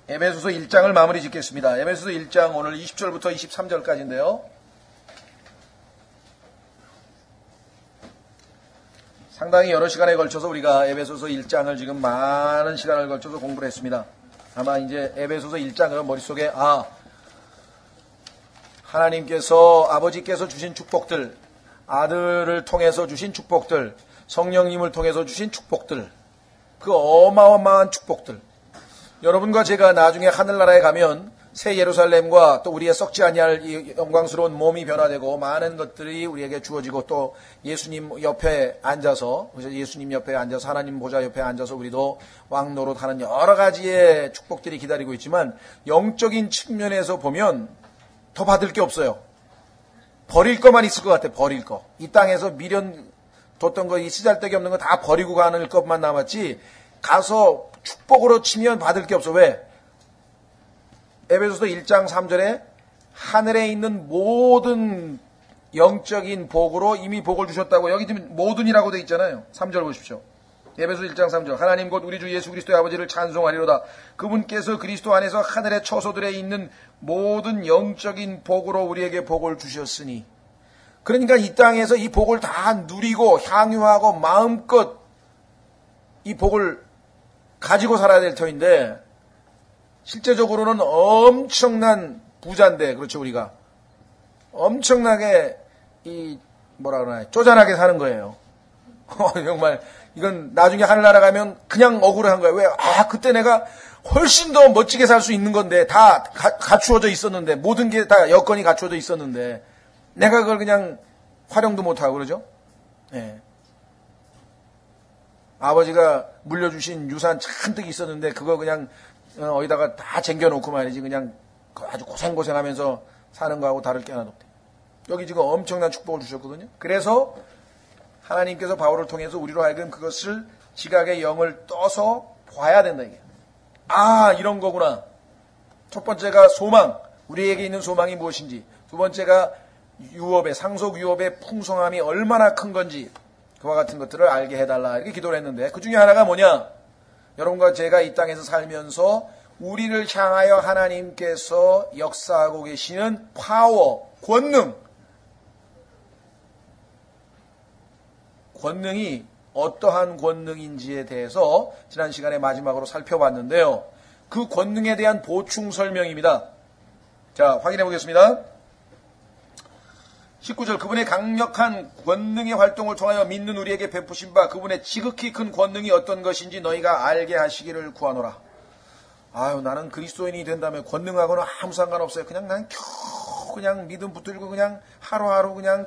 에베소서 1장을 마무리 짓겠습니다. 에베소서 1장 오늘 20절부터 23절까지인데요. 상당히 여러 시간에 걸쳐서 우리가 에베소서 1장을 지금 많은 시간을 걸쳐서 공부를 했습니다. 아마 이제 에베소서 1장은 머릿속에 하나님께서 아버지께서 주신 축복들, 아들을 통해서 주신 축복들, 성령님을 통해서 주신 축복들, 그 어마어마한 축복들, 여러분과 제가 나중에 하늘나라에 가면 새 예루살렘과 또 우리의 썩지 아니할 이 영광스러운 몸이 변화되고 많은 것들이 우리에게 주어지고 또 예수님 옆에 앉아서 하나님 보좌 옆에 앉아서 우리도 왕노릇하는 여러 가지의 축복들이 기다리고 있지만 영적인 측면에서 보면 더 받을 게 없어요. 버릴 것만 있을 것 같아. 버릴 거. 이 땅에서 미련 뒀던 거, 이 쓰잘데기 없는 거 다 버리고 가는 것만 남았지 가서 축복으로 치면 받을 게 없어. 왜? 에베소서 1장 3절에 하늘에 있는 모든 영적인 복으로 이미 복을 주셨다고 여기 지금 모든이라고 되어 있잖아요. 3절 보십시오. 에베소서 1장 3절 하나님 곧 우리 주 예수 그리스도의 아버지를 찬송하리로다. 그분께서 그리스도 안에서 하늘의 처소들에 있는 모든 영적인 복으로 우리에게 복을 주셨으니, 그러니까 이 땅에서 이 복을 다 누리고 향유하고 마음껏 이 복을 가지고 살아야 될 터인데 실제적으로는 엄청난 부자인데, 그렇죠, 우리가 엄청나게 쪼잔하게 사는 거예요. 정말 이건 나중에 하늘나라 가면 그냥 억울한 거예요. 왜? 그때 내가 훨씬 더 멋지게 살 수 있는 건데, 다 갖추어져 있었는데, 모든 게 다 여건이 갖추어져 있었는데 내가 그걸 그냥 활용도 못하고 그러죠. 예. 아버지가 물려주신 유산 잔뜩 있었는데 그거 그냥 어디다가 다 쟁겨놓고 말이지 그냥 아주 고생하면서 사는 거하고 다를 게 하나도 없대. 여기 지금 엄청난 축복을 주셨거든요. 그래서 하나님께서 바울을 통해서 우리로 하여금 그것을 지각의 영을 떠서 봐야 된다 이게. 이런 거구나. 첫 번째가 소망, 우리에게 있는 소망이 무엇인지. 두 번째가 유업의, 상속 유업의 풍성함이 얼마나 큰 건지, 그와 같은 것들을 알게 해달라 이렇게 기도를 했는데, 그 중에 하나가 뭐냐? 여러분과 제가 이 땅에서 살면서 우리를 향하여 하나님께서 역사하고 계시는 파워, 권능이 어떠한 권능인지에 대해서 지난 시간에 마지막으로 살펴봤는데요. 그 권능에 대한 보충 설명입니다. 자, 확인해 보겠습니다. 19절 그분의 강력한 권능의 활동을 통하여 믿는 우리에게 베푸신 바 그분의 지극히 큰 권능이 어떤 것인지 너희가 알게 하시기를 구하노라. 나는 그리스도인이 된다면 권능하고는 아무 상관없어요. 난 겨우 그냥 믿음 붙들고 그냥 하루하루 그냥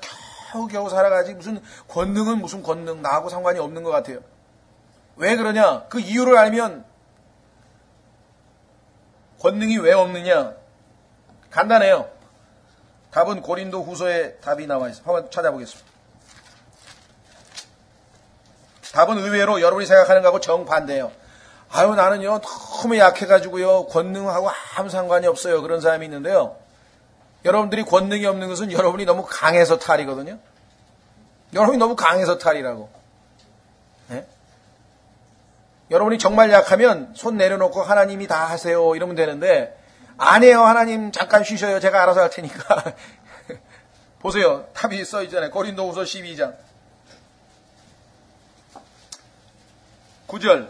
겨우 살아가지 무슨 권능은 무슨 권능, 나하고 상관이 없는 것 같아요. 왜 그러냐? 그 이유를 알면 권능이 왜 없느냐? 간단해요. 답은 고린도 후서에 답이 나와 있어요. 한번 찾아보겠습니다. 답은 의외로 여러분이 생각하는 거하고 정반대예요. 나는요 너무 약해가지고요 권능하고 아무 상관이 없어요. 그런 사람이 있는데요. 여러분들이 권능이 없는 것은 여러분이 너무 강해서 탈이거든요. 여러분이 너무 강해서 탈이라고. 네? 여러분이 정말 약하면 손 내려놓고 하나님이 다 하세요 이러면 되는데, 아니에요. 하나님 잠깐 쉬셔요. 제가 알아서 할 테니까. 보세요. 탑이 써있잖아요. 고린도후서 12장 9절.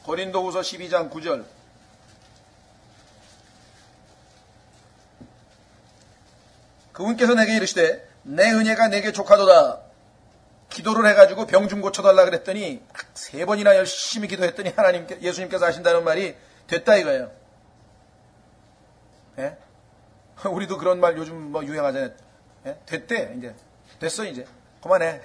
고린도후서 12장 9절. 그분께서 내게 이르시되 내 은혜가 내게 족하도다. 기도를 해가지고 병 좀 고쳐달라 그랬더니 3번이나 열심히 기도했더니 예수님께서 하신다는 말이 됐다 이거예요. 예? 우리도 그런 말 요즘 유행하잖아요. 예? 됐대. 이제 됐어. 이제 그만해.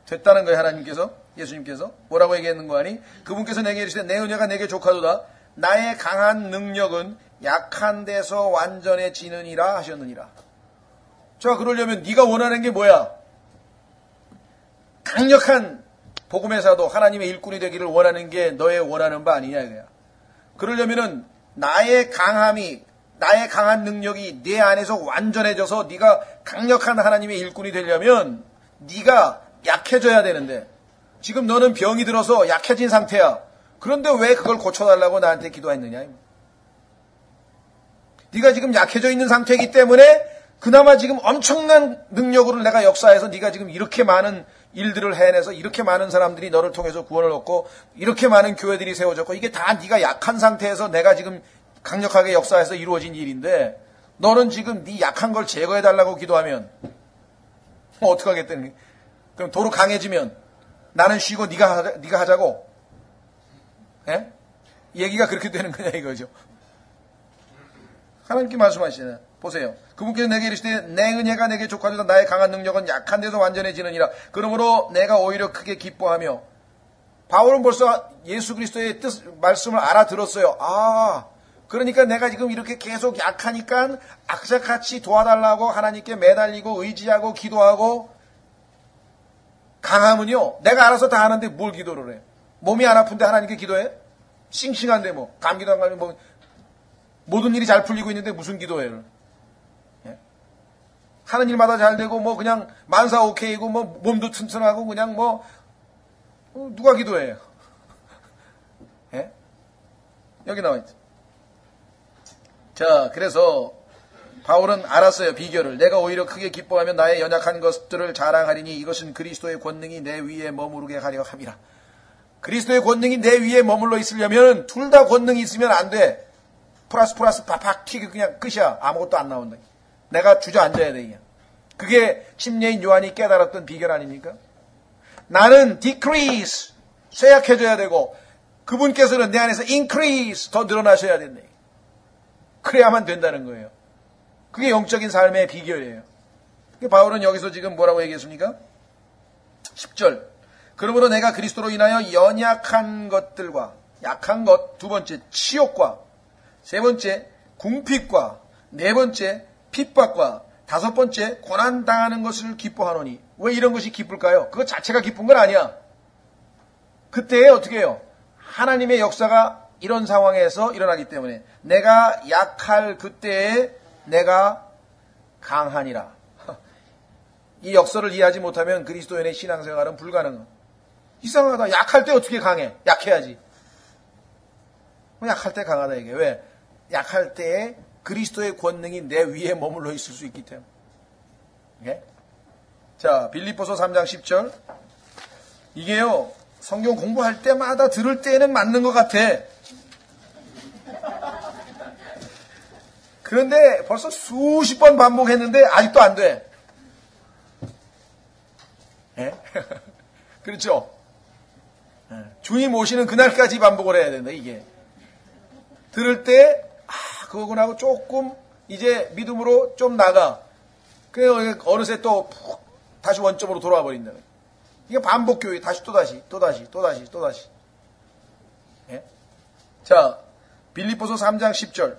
됐다는 거예요. 하나님께서, 예수님께서 뭐라고 얘기했는 거 아니? 그분께서 내게 이르시되 내 은혜가 내게 족하도다. 나의 강한 능력은 약한 데서 완전해지느니라 하셨느니라. 자, 그러려면 네가 원하는 게 뭐야? 강력한 복음의 사도, 하나님의 일꾼이 되기를 원하는 게 너의 원하는 바 아니냐 이거야. 그러려면은 나의 강한 능력이 네 안에서 완전해져서 네가 강력한 하나님의 일꾼이 되려면 네가 약해져야 되는데, 지금 너는 병이 들어서 약해진 상태야. 그런데 왜 그걸 고쳐달라고 나한테 기도했느냐? 네가 지금 약해져 있는 상태이기 때문에 그나마 지금 엄청난 능력으로 내가 역사해서 네가 지금 이렇게 많은 일들을 해내서 이렇게 많은 사람들이 너를 통해서 구원을 얻고 이렇게 많은 교회들이 세워졌고 이게 다 네가 약한 상태에서 내가 지금 강력하게 역사해서 이루어진 일인데 너는 지금 네 약한 걸 제거해달라고 기도하면 어떻게 하겠다는 거야? 그럼 도로 강해지면 나는 쉬고 네가 하자고? 예? 얘기가 그렇게 되는 거냐 이거죠. 하나님께 말씀하시잖아요. 보세요. 그분께서 내게 이르시되 내 은혜가 내게 족하도다 나의 강한 능력은 약한 데서 완전해지느니라. 그러므로 내가 오히려 크게 기뻐하며. 바울은 벌써 예수 그리스도의 말씀을 알아들었어요. 그러니까 내가 지금 이렇게 계속 약하니까 악착같이 도와달라고 하나님께 매달리고 의지하고 기도하고 강함은요. 내가 알아서 다 하는데 뭘 기도를 해? 몸이 안 아픈데 하나님께 기도해? 싱싱한데 뭐 감기도 안 가면 뭐 모든 일이 잘 풀리고 있는데 무슨 기도해요? 하는 일마다 잘 되고 뭐 그냥 만사 오케이고 뭐 몸도 튼튼하고 그냥 뭐 누가 기도해요? 예? 여기 나와 있죠. 자, 그래서 바울은 알았어요. 비결을. 내가 오히려 크게 기뻐하면 나의 연약한 것들을 자랑하리니 이것은 그리스도의 권능이 내 위에 머무르게 하려 함이라. 그리스도의 권능이 내 위에 머물러 있으려면 둘 다 권능이 있으면 안 돼. 플러스 팍팍 튀기 그냥 끝이야. 아무것도 안 나온다. 내가 주저앉아야 돼. 그냥. 그게 침례인 요한이 깨달았던 비결 아닙니까? 나는 decrease, 쇠약해져야 되고 그분께서는 내 안에서 increase, 더 늘어나셔야 된다. 그래야만 된다는 거예요. 그게 영적인 삶의 비결이에요. 바울은 여기서 지금 뭐라고 얘기했습니까? 10절. 그러므로 내가 그리스도로 인하여 연약한 것들과 약한 것, 두 번째 치욕과 세 번째 궁핍과 네 번째 핍박과 다섯 번째 고난당하는 것을 기뻐하노니. 왜 이런 것이 기쁠까요? 그것 자체가 기쁜 건 아니야. 그때에 어떻게 해요? 하나님의 역사가 이런 상황에서 일어나기 때문에 내가 약할 그때에 내가 강하니라. 이 역설을 이해하지 못하면 그리스도인의 신앙생활은 불가능해. 이상하다. 약할 때 어떻게 강해? 약해야지. 약할 때 강하다 이게. 왜? 약할 때에 그리스도의 권능이 내 위에 머물러 있을 수 있기 때문에. 예? 자, 빌립보서 3장 10절. 이게요, 성경 공부할 때마다 들을 때는 맞는 것 같아. 그런데 벌써 수십 번 반복했는데 아직도 안 돼. 예? 그렇죠? 주님 오시는 그날까지 반복을 해야 된다, 이게. 들을 때, 그거구나 하고 조금 이제 믿음으로 좀 나가. 그래 어느새 또 다시 원점으로 돌아와 버린다. 이게 반복 교회. 다시 또다시. 예? 자, 빌립보서 3장 10절.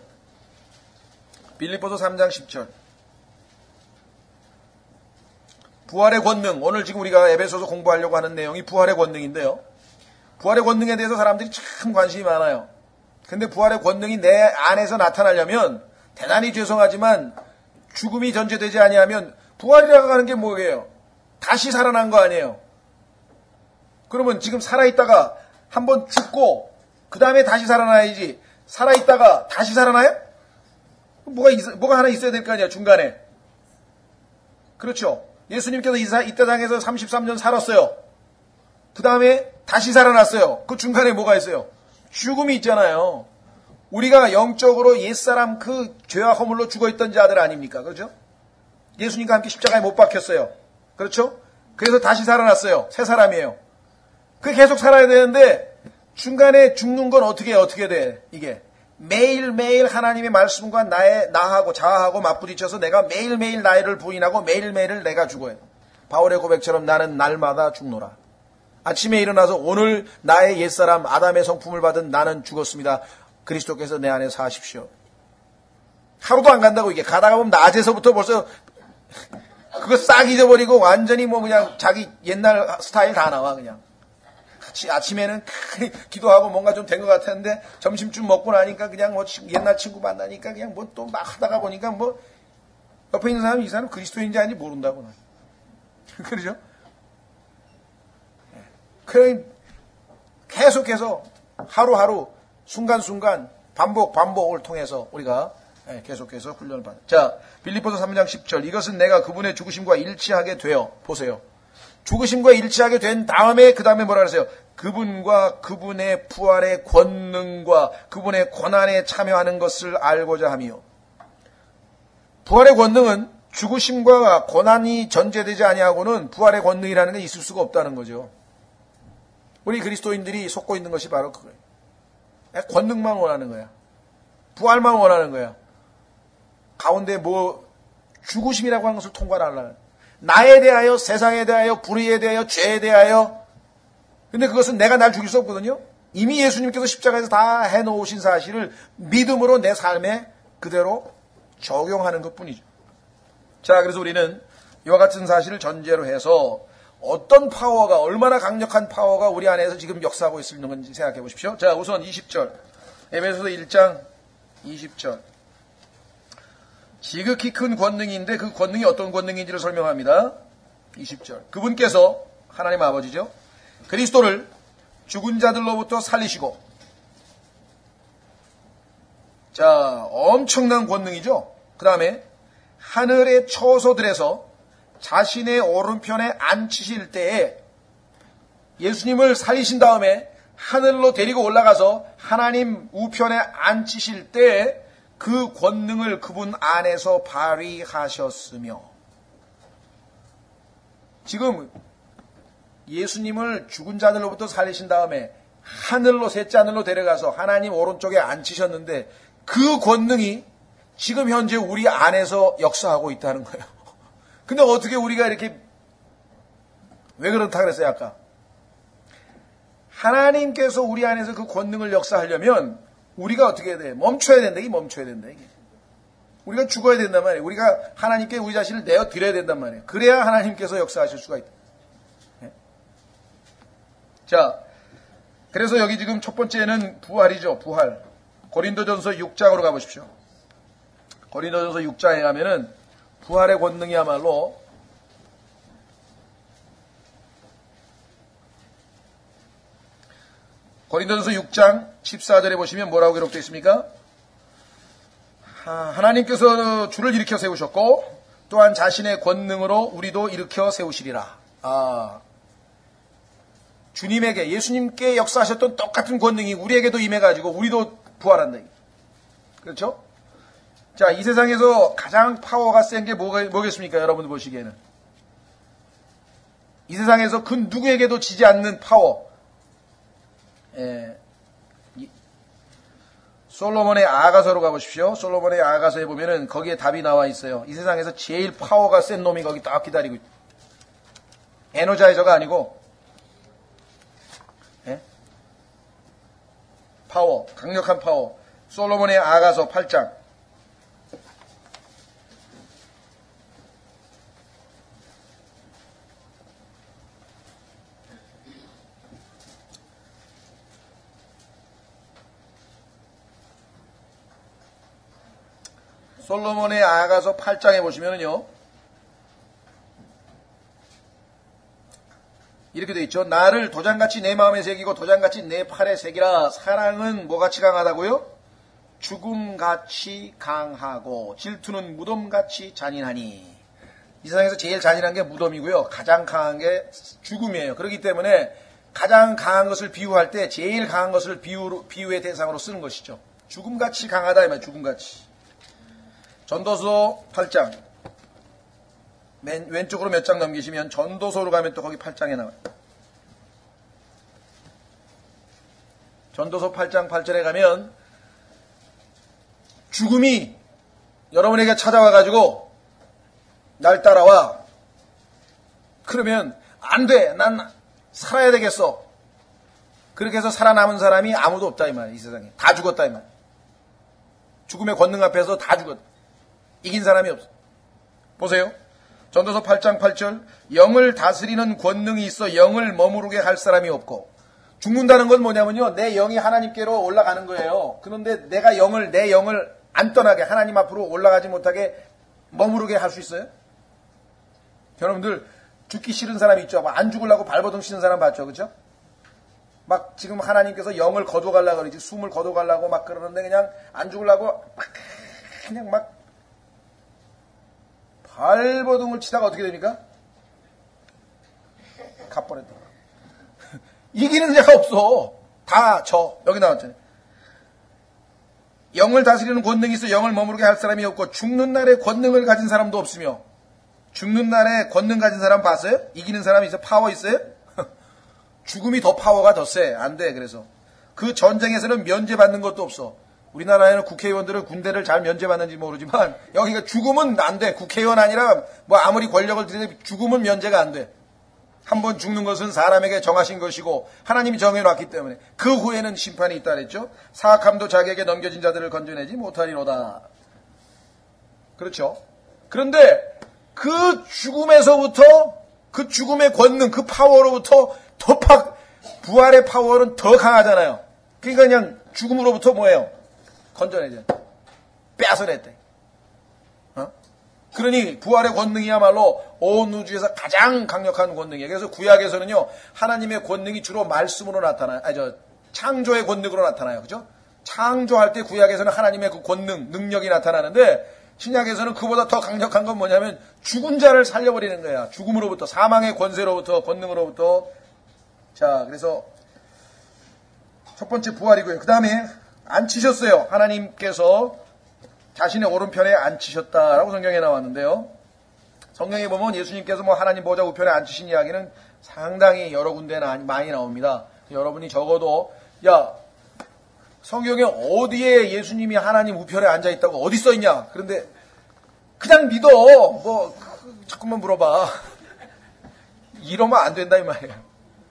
빌립보서 3장 10절. 부활의 권능. 오늘 지금 우리가 에베소서 공부하려고 하는 내용이 부활의 권능인데요. 부활의 권능에 대해서 사람들이 참 관심이 많아요. 근데 부활의 권능이 내 안에서 나타나려면 대단히 죄송하지만 죽음이 전제되지 아니하면 부활이라고 하는 게 뭐예요? 다시 살아난 거 아니에요? 그러면 지금 살아있다가 한번 죽고 그 다음에 다시 살아나야지. 살아있다가 다시 살아나요? 뭐가 하나 있어야 될 거 아니야, 중간에. 그렇죠. 예수님께서 이 땅에서 33년 살았어요. 그 다음에 다시 살아났어요. 그 중간에 뭐가 있어요? 죽음이 있잖아요. 우리가 영적으로 옛사람 그 죄와 허물로 죽어있던 자들 아닙니까? 그렇죠? 예수님과 함께 십자가에 못 박혔어요. 그렇죠? 그래서 다시 살아났어요. 새 사람이에요. 그게 계속 살아야 되는데 중간에 죽는 건 어떻게 돼? 이게 매일매일 하나님의 말씀과 나하고 자아하고 맞부딪혀서 내가 매일매일 나이를 부인하고 매일매일 내가 죽어요. 바울의 고백처럼 나는 날마다 죽노라. 아침에 일어나서 오늘 나의 옛사람 아담의 성품을 받은 나는 죽었습니다. 그리스도께서 내 안에 사십시오. 하루도 안 간다고 이게. 가다가 보면 낮에서부터 벌써 그거 싹 잊어버리고 완전히 뭐 그냥 자기 옛날 스타일 다 나와 그냥. 아침에는 기도하고 뭔가 좀 된 것 같았는데 점심쯤 먹고 나니까 그냥 뭐 옛날 친구 만나니까 그냥 뭐 또 막 하다가 보니까 뭐 옆에 있는 사람이 이 사람 그리스도인지 아닌지 모른다고. 그러죠? 계속해서 하루하루 순간순간 반복을 통해서 우리가 계속해서 훈련을 받는. 자, 빌립보서 3장 10절. 이것은 내가 그분의 죽으심과 일치하게 되어, 보세요. 죽으심과 일치하게 된 다음에, 그 다음에 뭐라 그랬어요? 그분과 그분의 부활의 권능과 그분의 고난에 참여하는 것을 알고자 하며. 부활의 권능은 죽으심과 고난이 전제되지 아니하고는 부활의 권능이라는 게 있을 수가 없다는 거죠. 우리 그리스도인들이 속고 있는 것이 바로 그거예요. 권능만 원하는 거야. 부활만 원하는 거야. 가운데 죽으심이라고 하는 것을 통과하려는. 나에 대하여, 세상에 대하여, 불의에 대하여, 죄에 대하여. 근데 그것은 내가 날 죽일 수 없거든요. 이미 예수님께서 십자가에서 다 해놓으신 사실을 믿음으로 내 삶에 그대로 적용하는 것뿐이죠. 자, 그래서 우리는 이와 같은 사실을 전제로 해서 어떤 파워가, 얼마나 강력한 파워가 우리 안에서 지금 역사하고 있는 건지 생각해 보십시오. 자, 우선 20절. 에베소서 1장 20절. 지극히 큰 권능인데 그 권능이 어떤 권능인지를 설명합니다. 20절. 그분께서, 하나님 아버지죠, 그리스도를 죽은 자들로부터 살리시고, 자, 엄청난 권능이죠. 그 다음에 하늘의 처소들에서 자신의 오른편에 앉히실 때에, 예수님을 살리신 다음에 하늘로 데리고 올라가서 하나님 우편에 앉히실 때 그 권능을 그분 안에서 발휘하셨으며, 지금 예수님을 죽은 자들로부터 살리신 다음에 하늘로, 셋째 하늘로 데려가서 하나님 오른쪽에 앉히셨는데 그 권능이 지금 현재 우리 안에서 역사하고 있다는 거예요. 근데 어떻게 우리가 이렇게, 왜 그렇다 그랬어요 아까? 하나님께서 우리 안에서 그 권능을 역사하려면 우리가 어떻게 해야 돼? 멈춰야 된다. 멈춰야 된다. 이게. 우리가 죽어야 된단 말이에요. 우리가 하나님께 우리 자신을 내어드려야 된단 말이에요. 그래야 하나님께서 역사하실 수가 있다. 네? 자, 그래서 여기 지금 첫 번째는 부활이죠. 부활. 고린도전서 6장으로 가보십시오. 고린도전서 6장에 가면은 부활의 권능이야말로 고린도전서 6장 14절에 보시면 뭐라고 기록되어 있습니까? 하나님께서 주를 일으켜 세우셨고 또한 자신의 권능으로 우리도 일으켜 세우시리라. 주님에게, 예수님께 역사하셨던 똑같은 권능이 우리에게도 임해가지고 우리도 부활한다. 그렇죠? 자, 이 세상에서 가장 파워가 센 게 뭐겠습니까? 여러분들 보시기에는. 이 세상에서 그 누구에게도 지지 않는 파워. 솔로몬의 아가서로 가보십시오. 솔로몬의 아가서에 보면은 거기에 답이 나와 있어요. 이 세상에서 제일 파워가 센 놈이 거기 딱 기다리고 있다. 에너자이저가 아니고, 파워, 강력한 파워. 솔로몬의 아가서 8장. 솔로몬의 아가서 8장에 보시면은요, 이렇게 되어 있죠. 나를 도장같이 내 마음에 새기고 도장같이 내 팔에 새기라. 사랑은 뭐같이 강하다고요? 죽음같이 강하고 질투는 무덤같이 잔인하니. 이 세상에서 제일 잔인한 게 무덤이고요. 가장 강한 게 죽음이에요. 그렇기 때문에 가장 강한 것을 비유할 때 제일 강한 것을 비유의 대상으로 쓰는 것이죠. 죽음같이 강하다 이 말, 죽음같이. 전도서 8장. 왼쪽으로 몇 장 넘기시면 전도서로 가면 또 거기 8장에 나와요. 전도서 8장 8절에 가면 죽음이 여러분에게 찾아와가지고 날 따라와. 그러면 안 돼. 난 살아야 되겠어. 그렇게 해서 살아남은 사람이 아무도 없다 이 말이에요. 이 세상에. 다 죽었다 이 말이에요. 죽음의 권능 앞에서 다 죽었다. 이긴 사람이 없어. 보세요. 전도서 8장 8절. 영을 다스리는 권능이 있어 영을 머무르게 할 사람이 없고. 죽는다는 건 뭐냐면요, 내 영이 하나님께로 올라가는 거예요. 그런데 내 영을 안 떠나게, 하나님 앞으로 올라가지 못하게 머무르게 할 수 있어요? 여러분들 죽기 싫은 사람이 있죠. 안 죽으려고 발버둥 치는 사람 봤죠, 그렇죠? 막 지금 하나님께서 영을 거둬가려고 그러지, 숨을 거둬가려고 막 그러는데 그냥 안 죽으려고 막 그냥 막 발버둥을 치다가 어떻게 됩니까? 갚버렸다. 이기는 자가 없어. 다 져. 여기 나왔잖아요. 영을 다스리는 권능이 있어 영을 머무르게 할 사람이 없고 죽는 날에 권능을 가진 사람도 없으며. 죽는 날에 권능 가진 사람 봤어요? 이기는 사람이 있어? 파워 있어요? 죽음이 더 파워가 더 세. 안 돼. 그래서 그 전쟁에서는 면제받는 것도 없어. 우리나라에는 국회의원들은 군대를 잘 면제받는지 모르지만 여기가 죽음은 안 돼. 국회의원 아니라 뭐 아무리 권력을 들여도 죽음은 면제가 안 돼. 한 번 죽는 것은 사람에게 정하신 것이고 하나님이 정해놨기 때문에 그 후에는 심판이 있다 그랬죠. 사악함도 자기에게 넘겨진 자들을 건져내지 못하리로다. 그렇죠. 그런데 그 죽음에서부터 그 죽음의 권능, 그 파워로부터 부활의 파워는 더 강하잖아요. 그러니까 그냥 죽음으로부터 뭐예요? 건져내죠. 뺏어냈대. 그러니 부활의 권능이야말로 온 우주에서 가장 강력한 권능이에요. 그래서 구약에서는요, 하나님의 권능이 주로 말씀으로 나타나요. 창조의 권능으로 나타나요. 그죠? 창조할 때 구약에서는 하나님의 그 권능, 능력이 나타나는데 신약에서는 그보다 더 강력한 건 뭐냐면 죽은 자를 살려버리는 거야. 죽음으로부터, 사망의 권세로부터, 권능으로부터. 자, 그래서 첫 번째 부활이고요. 그 다음에 앉히셨어요. 하나님께서 자신의 오른편에 앉히셨다라고 성경에 나왔는데요. 성경에 보면 예수님께서 뭐 하나님 보좌 우편에 앉히신 이야기는 상당히 여러 군데 많이 나옵니다. 여러분이 적어도 성경에 어디에 예수님이 하나님 우편에 앉아있다고 어디 써있냐? 그런데 그냥 믿어. 자꾸만 물어봐. 이러면 안 된다 이 말이에요.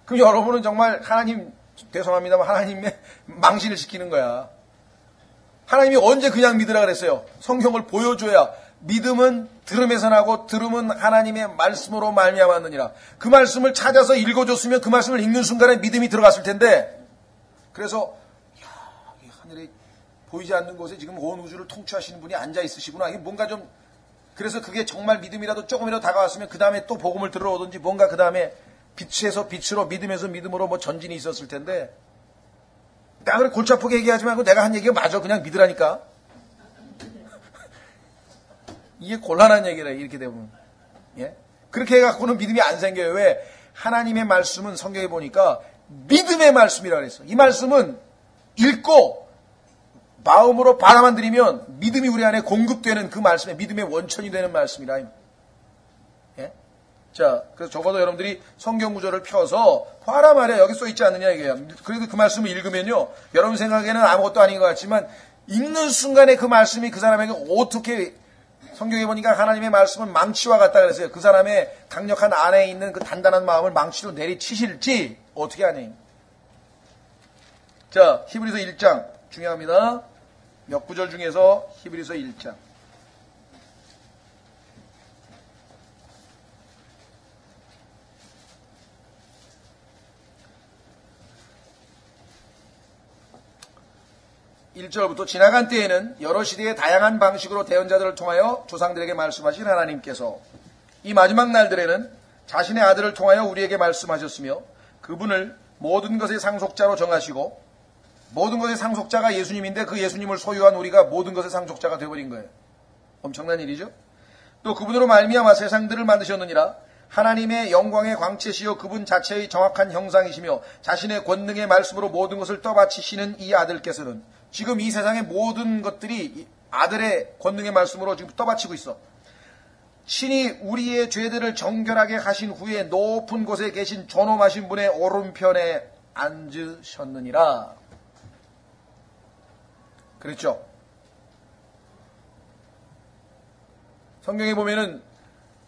그럼 여러분은 정말 하나님, 죄송합니다만 하나님의 망신을 시키는 거야. 하나님이 언제 그냥 믿으라 그랬어요? 성경을 보여줘야. 믿음은 들음에서 나고 들음은 하나님의 말씀으로 말미암았느니라. 그 말씀을 찾아서 읽어줬으면 그 말씀을 읽는 순간에 믿음이 들어갔을 텐데. 그래서 하늘에 보이지 않는 곳에 지금 온 우주를 통치하시는 분이 앉아 있으시구나. 이게 뭔가 좀, 그래서 그게 정말 믿음이라도 조금이라도 다가왔으면 그 다음에 또 복음을 들어오든지 뭔가 그 다음에 빛에서 빛으로, 믿음에서 믿음으로 뭐 전진이 있었을 텐데. 나 그래 골치 아프게 얘기하지 말고 내가 한 얘기가 맞아. 그냥 믿으라니까. 이게 곤란한 얘기라, 이렇게 되면. 예? 그렇게 해갖고는 믿음이 안 생겨요. 왜? 하나님의 말씀은 성경에 보니까 믿음의 말씀이라 그랬어. 이 말씀은 읽고 마음으로 받아만 들이면 믿음이 우리 안에 공급되는 그 말씀에 믿음의 원천이 되는 말씀이라. 예? 자, 그래서 적어도 여러분들이 성경 구절을 펴서 봐라 말이야. 여기 써 있지 않느냐 이게요. 그래도 그 말씀을 읽으면요, 여러분 생각에는 아무것도 아닌 것 같지만 읽는 순간에 그 말씀이 그 사람에게 어떻게, 성경에 보니까 하나님의 말씀은 망치와 같다 그랬어요. 그 사람의 강력한 안에 있는 그 단단한 마음을 망치로 내리치실지 어떻게 하니. 자, 히브리서 1장 중요합니다. 몇 구절 중에서 히브리서 1장. (1절부터) 지나간 때에는 여러 시대의 다양한 방식으로 대언자들을 통하여 조상들에게 말씀하신 하나님께서 이 마지막 날들에는 자신의 아들을 통하여 우리에게 말씀하셨으며 그분을 모든 것의 상속자로 정하시고, 모든 것의 상속자가 예수님인데 그 예수님을 소유한 우리가 모든 것의 상속자가 되어버린 거예요. 엄청난 일이죠. 또 그분으로 말미암아 세상들을 만드셨느니라. 하나님의 영광의 광채시여 그분 자체의 정확한 형상이시며 자신의 권능의 말씀으로 모든 것을 떠받치시는 이 아들께서는, 지금 이 세상의 모든 것들이 아들의 권능의 말씀으로 지금 떠받치고 있어. 신이 우리의 죄들을 정결하게 하신 후에 높은 곳에 계신 존엄하신 분의 오른편에 앉으셨느니라. 그렇죠? 성경에 보면은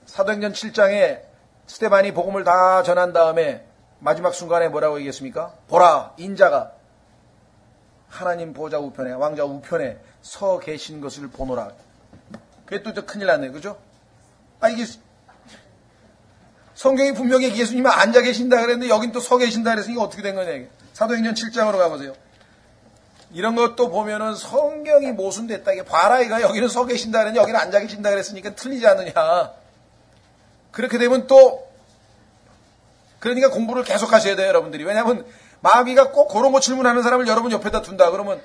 사도행전 7장에 스데반이 복음을 다 전한 다음에 마지막 순간에 뭐라고 얘기했습니까? 보라, 인자가 하나님 보좌 우편에, 왕자 우편에 서 계신 것을 보노라. 그게 또 큰일 났네, 그죠? 이게 성경이 분명히 예수님은 앉아 계신다 그랬는데 여긴 또 서 계신다 그래서 이게 어떻게 된 거냐, 이게. 사도행전 7장으로 가보세요. 이런 것도 보면은 성경이 모순됐다. 이게 봐라, 이거 여기는 서 계신다 그랬는데 여기는 앉아 계신다 그랬으니까 틀리지 않느냐. 그렇게 되면 또, 그러니까 공부를 계속 하셔야 돼요, 여러분들이. 왜냐하면 마귀가 꼭 그런 거 질문하는 사람을 여러분 옆에다 둔다 그러면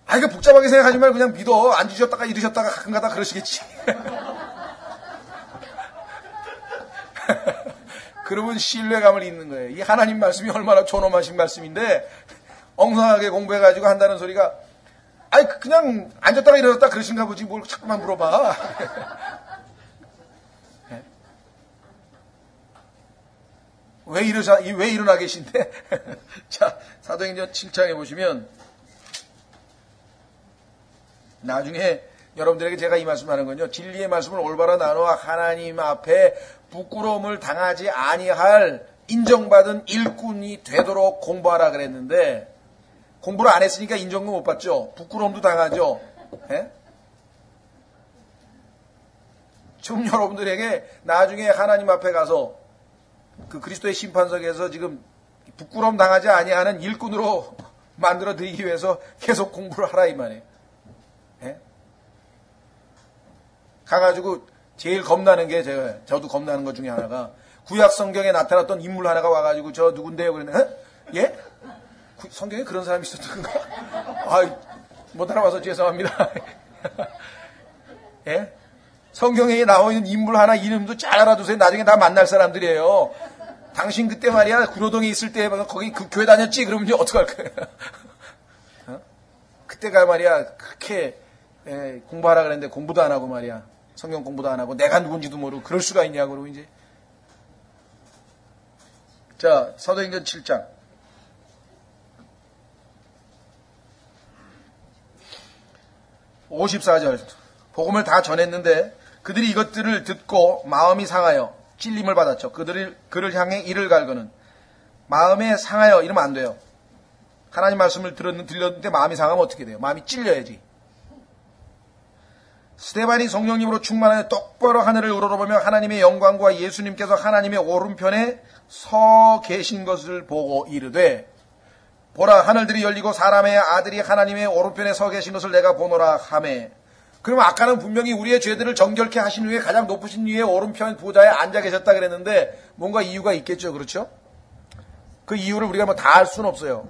그 복잡하게 생각하지 말고 그냥 믿어. 앉으셨다가 일으셨다가 가끔 가다 그러시겠지. 그러면 신뢰감을 잃는 거예요. 이 하나님 말씀이 얼마나 존엄하신 말씀인데 엉성하게 공부해가지고 한다는 소리가 그냥 앉았다가 일어났다 그러신가 보지 뭘 자꾸만 물어봐. 왜 일어나 계신데? 자, 사도행전 7장에 보시면 나중에 여러분들에게 제가 이 말씀하는 건요. 진리의 말씀을 올바로 나누어 하나님 앞에 부끄러움을 당하지 아니할 인정받은 일꾼이 되도록 공부하라 그랬는데 공부를 안 했으니까 인정도 못 받죠. 부끄러움도 당하죠. 예? 좀 여러분들에게 나중에 하나님 앞에 가서 그 그리스도의 심판석에서 지금 부끄러움 당하지 아니하는 일꾼으로 만들어 드리기 위해서 계속 공부를 하라 이 말이에요. 예? 가가지고 제일 겁나는 게 저도 겁나는 것 중에 하나가 구약 성경에 나타났던 인물 하나가 와가지고 저 누군데요? 그랬는데 예? 성경에 그런 사람이 있었던가? 못 알아봐서 죄송합니다. 예? 성경에 나와 있는 인물 하나 이름도 잘 알아두세요. 나중에 다 만날 사람들이에요. 당신 그때 말이야 구로동에 있을 때 거기 그 교회 다녔지? 그러면 이제 어떡할 거예요? 그때가 말이야 그렇게 공부하라 그랬는데 공부도 안 하고 말이야 성경 공부도 안 하고 내가 누군지도 모르고 그럴 수가 있냐고 그러고 이제 자 사도행전 7장 54절 복음을 다 전했는데 그들이 이것들을 듣고 마음이 상하여 찔림을 받았죠. 그를 향해 이를 갈거는 마음에 상하여 이러면 안 돼요. 하나님 말씀을 들렸는데 마음이 상하면 어떻게 돼요? 마음이 찔려야지. 스데반이 성령님으로 충만하여 똑바로 하늘을 우러러보며 하나님의 영광과 예수님께서 하나님의 오른편에 서 계신 것을 보고 이르되 보라 하늘들이 열리고 사람의 아들이 하나님의 오른편에 서 계신 것을 내가 보노라 하매 그러면 아까는 분명히 우리의 죄들을 정결케 하신 후에 가장 높으신 위에 오른편 보좌에 앉아 계셨다 그랬는데 뭔가 이유가 있겠죠. 그렇죠? 그 이유를 우리가 뭐 다 알 수는 없어요.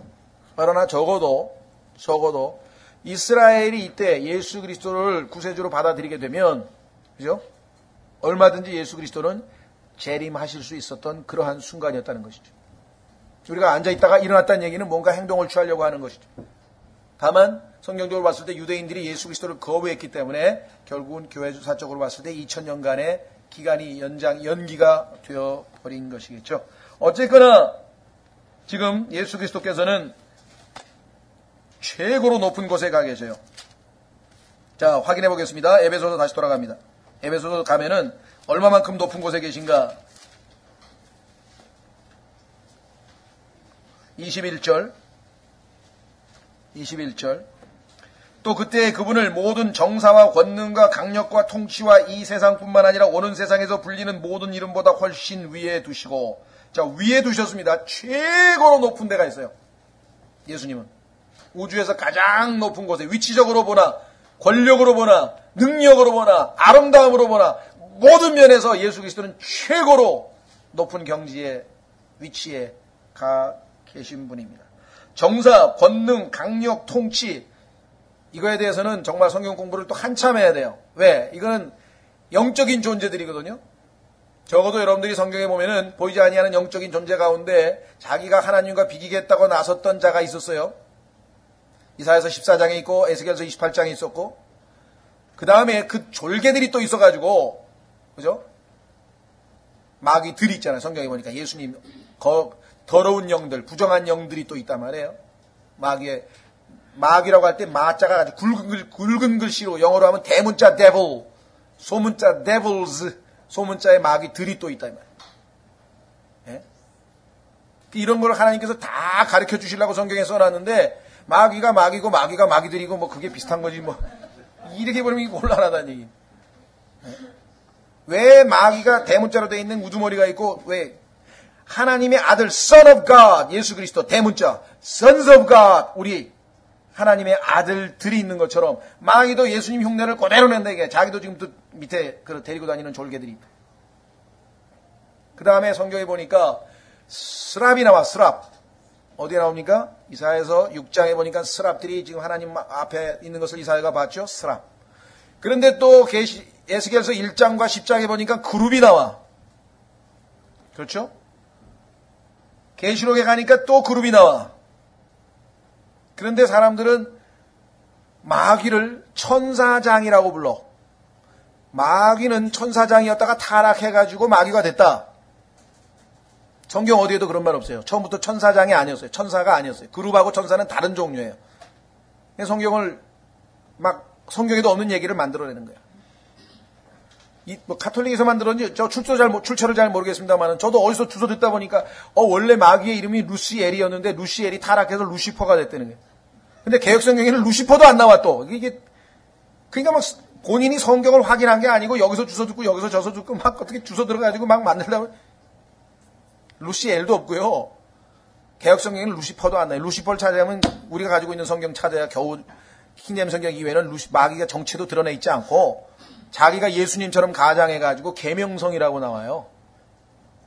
그러나 적어도 이스라엘이 이때 예수 그리스도를 구세주로 받아들이게 되면 그죠? 얼마든지 예수 그리스도는 재림하실 수 있었던 그러한 순간이었다는 것이죠. 우리가 앉아있다가 일어났다는 얘기는 뭔가 행동을 취하려고 하는 것이죠. 다만 성경적으로 봤을 때 유대인들이 예수 그리스도를 거부했기 때문에 결국은 교회사적으로 봤을 때 2000년간의 기간이 연기가 되어버린 것이겠죠. 어쨌거나 지금 예수 그리스도께서는 최고로 높은 곳에 가 계세요. 자, 확인해 보겠습니다. 에베소서 다시 돌아갑니다. 에베소서 가면은 얼마만큼 높은 곳에 계신가? 21절. 또 그때 그분을 모든 정사와 권능과 강력과 통치와 이 세상뿐만 아니라 오는 세상에서 불리는 모든 이름보다 훨씬 위에 두시고, 자, 위에 두셨습니다. 최고로 높은 데가 있어요. 예수님은. 우주에서 가장 높은 곳에 위치적으로 보나, 권력으로 보나, 능력으로 보나, 아름다움으로 보나, 모든 면에서 예수 그리스도는 최고로 높은 경지에, 위치에 가 계신 분입니다. 정사, 권능, 강력, 통치, 이거에 대해서는 정말 성경 공부를 또 한참 해야 돼요. 왜? 이거는 영적인 존재들이거든요. 적어도 여러분들이 성경에 보면은 보이지 아니하는 영적인 존재 가운데 자기가 하나님과 비기겠다고 나섰던 자가 있었어요. 이사야서 14장에 있고 에스겔서 28장에 있었고 그 다음에 그 졸개들이 또 있어가지고 그죠? 마귀들이 있잖아요. 성경에 보니까 예수님 더러운 영들, 부정한 영들이 또 있단 말이에요. 마귀라고 할 때 마자가 아주 굵은 글씨로 영어로 하면 대문자 devil, 소문자 devils, 소문자의 마귀들이 또 있다 이 말이에요. 예? 이런 걸 하나님께서 다 가르쳐 주시려고 성경에 써놨는데 마귀가 마귀고 마귀가 마귀들이고 뭐 그게 비슷한 거지 뭐 이렇게 보면 곤란하다는 얘기. 예? 왜 마귀가 대문자로 되어 있는 우두머리가 있고 왜 하나님의 아들 Son of God 예수 그리스도 대문자 Sons of God 우리 하나님의 아들들이 있는 것처럼 마귀도 예수님 흉내를 그대로 낸다 이게 자기도 지금 또 밑에 데리고 다니는 졸개들이 있다. 그 다음에 성경에 보니까 스랍이 나와 스랍 어디에 나옵니까? 이사야서 6장에 보니까 스랍들이 지금 하나님 앞에 있는 것을 이사야가 봤죠. 스랍. 그런데 또 에스겔서 1장과 10장에 보니까 그룹이 나와. 그렇죠? 계시록에 가니까 또 그룹이 나와. 그런데 사람들은 마귀를 천사장이라고 불러. 마귀는 천사장이었다가 타락해가지고 마귀가 됐다. 성경 어디에도 그런 말 없어요. 처음부터 천사장이 아니었어요. 천사가 아니었어요. 그룹하고 천사는 다른 종류예요. 성경을 성경에도 없는 얘기를 만들어내는 거예요. 가톨릭에서 만들었는지 출처를 잘 모르겠습니다만 저도 어디서 주워 듣다 보니까 원래 마귀의 이름이 루시엘이었는데 루시엘이 타락해서 루시퍼가 됐다는 거예요. 근데 개혁성경에는 루시퍼도 안 나와 또. 그러니까 본인이 성경을 확인한 게 아니고 여기서 주워 듣고 여기서 저서 듣고 어떻게 주워 들어가지고 만들려고. 루시엘도 없고요. 개혁성경에는 루시퍼도 안 나요. 루시퍼를 찾아보면 우리가 가지고 있는 성경 찾아야 겨우 킹제임스 성경 이외에는 마귀가 정체도 드러내 있지 않고 자기가 예수님처럼 가장해가지고 계명성이라고 나와요.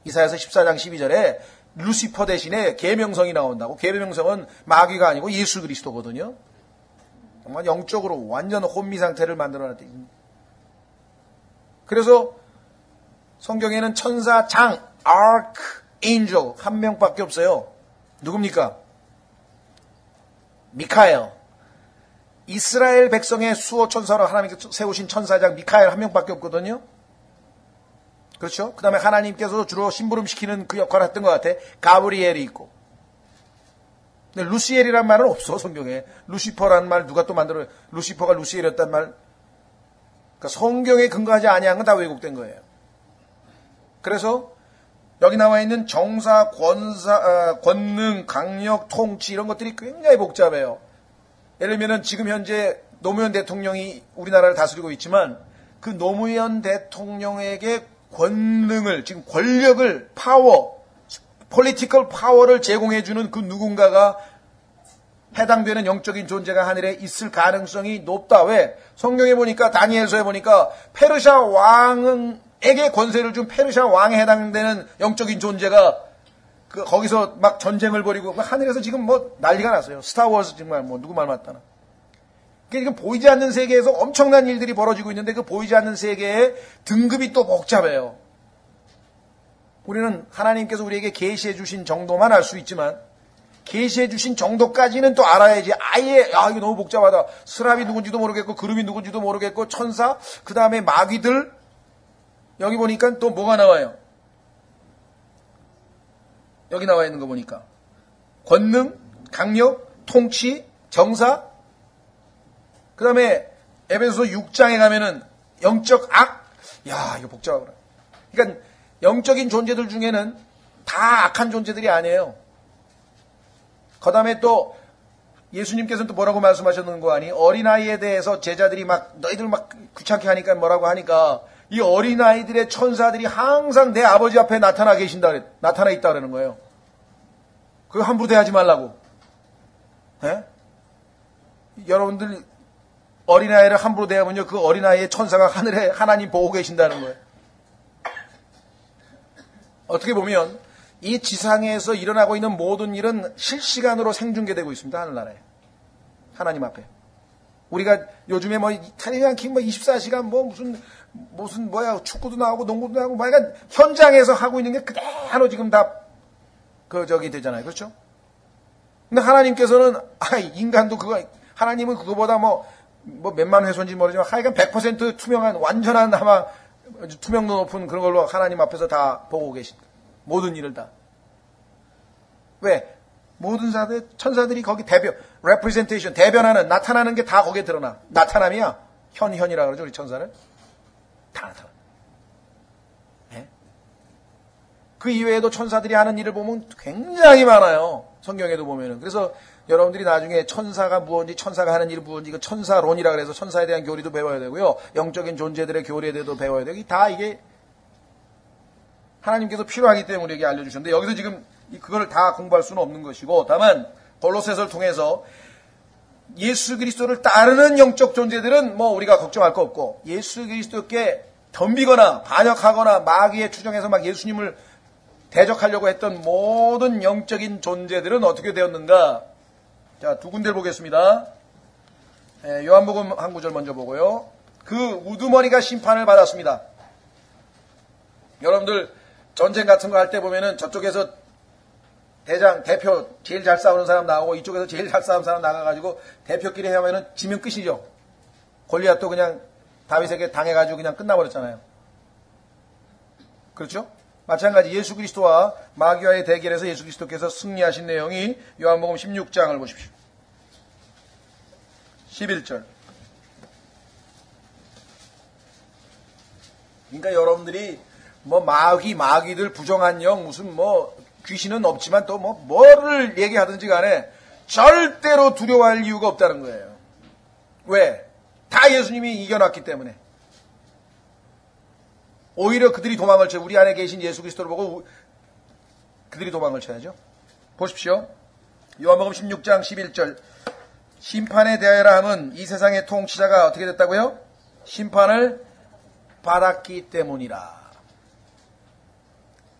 이사야서 14장 12절에 루시퍼 대신에 계명성이 나온다고. 계명성은 마귀가 아니고 예수 그리스도거든요. 정말 영적으로 완전 혼미 상태를 만들어놨다. 그래서 성경에는 천사장, archangel 한 명밖에 없어요. 누굽니까? 미카엘. 이스라엘 백성의 수호 천사로 하나님께서 세우신 천사장 미카엘 한 명밖에 없거든요. 그렇죠? 그 다음에 하나님께서 주로 심부름시키는 그 역할을 했던 것 같아. 가브리엘이 있고. 근데 루시엘이란 말은 없어, 성경에. 루시퍼라는 말 누가 또 만들어요? 루시퍼가 루시엘이었단 말. 그러니까 성경에 근거하지 아니한 건 다 왜곡된 거예요. 그래서 여기 나와 있는 정사, 권능, 강력, 통치 이런 것들이 굉장히 복잡해요. 예를 들면 지금 현재 노무현 대통령이 우리나라를 다스리고 있지만 그 노무현 대통령에게 권능을, 지금 권력을, 폴리티컬 파워를 제공해주는 그 누군가가 해당되는 영적인 존재가 하늘에 있을 가능성이 높다. 왜? 성경에 보니까, 다니엘서에 보니까 페르시아 왕에게 권세를 준 페르시아 왕에 해당되는 영적인 존재가 거기서 막 전쟁을 벌이고 하늘에서 지금 난리가 났어요. 스타워즈 정말 누구 말 맞다나. 그러니까 지금 보이지 않는 세계에서 엄청난 일들이 벌어지고 있는데 그 보이지 않는 세계의 등급이 또 복잡해요. 우리는 하나님께서 우리에게 계시해 주신 정도만 알 수 있지만 계시해 주신 정도까지는 또 알아야지. 아예 이거 너무 복잡하다. 스랍이 누군지도 모르겠고 그룹이 누군지도 모르겠고 천사, 그 다음에 마귀들. 여기 보니까 또 뭐가 나와요? 여기 나와 있는 거 보니까 권능, 강력, 통치, 정사. 그 다음에 에베소서 6장에 가면은 영적 악. 이거 복잡하구나. 그러니까 영적인 존재들 중에는 다 악한 존재들이 아니에요. 그 다음에 또 예수님께서는 또 뭐라고 말씀하셨는 거 아니? 어린아이에 대해서 제자들이 너희들 귀찮게 하니까 뭐라고 하니까 이 어린아이들의 천사들이 항상 내 아버지 앞에 나타나 있다 그러는 거예요. 그거 함부로 대하지 말라고. 예? 여러분들 어린아이를 함부로 대하면요, 그 어린아이의 천사가 하늘에 하나님 보고 계신다는 거예요. 어떻게 보면 이 지상에서 일어나고 있는 모든 일은 실시간으로 생중계되고 있습니다. 하늘나라에. 하나님 앞에. 우리가 요즘에 타니지 24시간 무슨 축구도 나오고 농구도 나오고 그러니까 현장에서 하고 있는 게 그대로 지금 다 되잖아요. 그렇죠? 근데 하나님께서는 인간도 하나님은 그거보다 몇만 회소인지 모르지만 하여간 100% 투명한 완전한 아마 투명도 높은 그런 걸로 하나님 앞에서 다 보고 계신다. 모든 일을 다. 왜? 모든 천사들이 거기 representation, 대변하는, 나타나는 게 다 거기에 드러나. 나타남이야. 현이라 그러죠, 우리 천사는. 다 나타나. 네? 그 이외에도 천사들이 하는 일을 보면 굉장히 많아요. 성경에도 보면은. 그래서 여러분들이 나중에 천사가 무엇인지, 천사가 하는 일이 무엇인지, 이거 천사론이라 그래서 천사에 대한 교리도 배워야 되고요. 영적인 존재들의 교리에 대해서도 배워야 되고, 다 이게 하나님께서 필요하기 때문에 우리에게 알려주셨는데, 여기서 지금 그걸 다 공부할 수는 없는 것이고, 다만 골로새서를 통해서 예수 그리스도를 따르는 영적 존재들은 우리가 걱정할 거 없고, 예수 그리스도께 덤비거나 반역하거나 마귀에 추정해서 예수님을 대적하려고 했던 모든 영적인 존재들은 어떻게 되었는가? 자, 두 군데를 보겠습니다. 요한복음 한 구절 먼저 보고요. 그 우두머리가 심판을 받았습니다. 여러분들 전쟁 같은 거 할 때 보면은 저쪽에서 대표 제일 잘 싸우는 사람 나오고 이쪽에서 제일 잘 싸우는 사람 나가가지고 대표끼리 하면은 지면 끝이죠. 골리앗도 그냥 다윗에게 당해가지고 그냥 끝나버렸잖아요. 그렇죠? 마찬가지 예수 그리스도와 마귀와의 대결에서 예수 그리스도께서 승리하신 내용이 요한복음 16장을 보십시오. 11절. 그러니까 여러분들이 뭐 마귀들 부정한 영 무슨 뭐 귀신은 없지만 또 뭐 뭐를 얘기하든지 간에 절대로 두려워할 이유가 없다는 거예요. 왜? 다 예수님이 이겨놨기 때문에. 오히려 그들이 도망을 쳐요. 우리 안에 계신 예수 그리스도를 보고 그들이 도망을 쳐야죠. 보십시오. 요한복음 16장 11절. 심판에 대하여라 함은 이 세상의 통치자가 어떻게 됐다고요? 심판을 받았기 때문이라.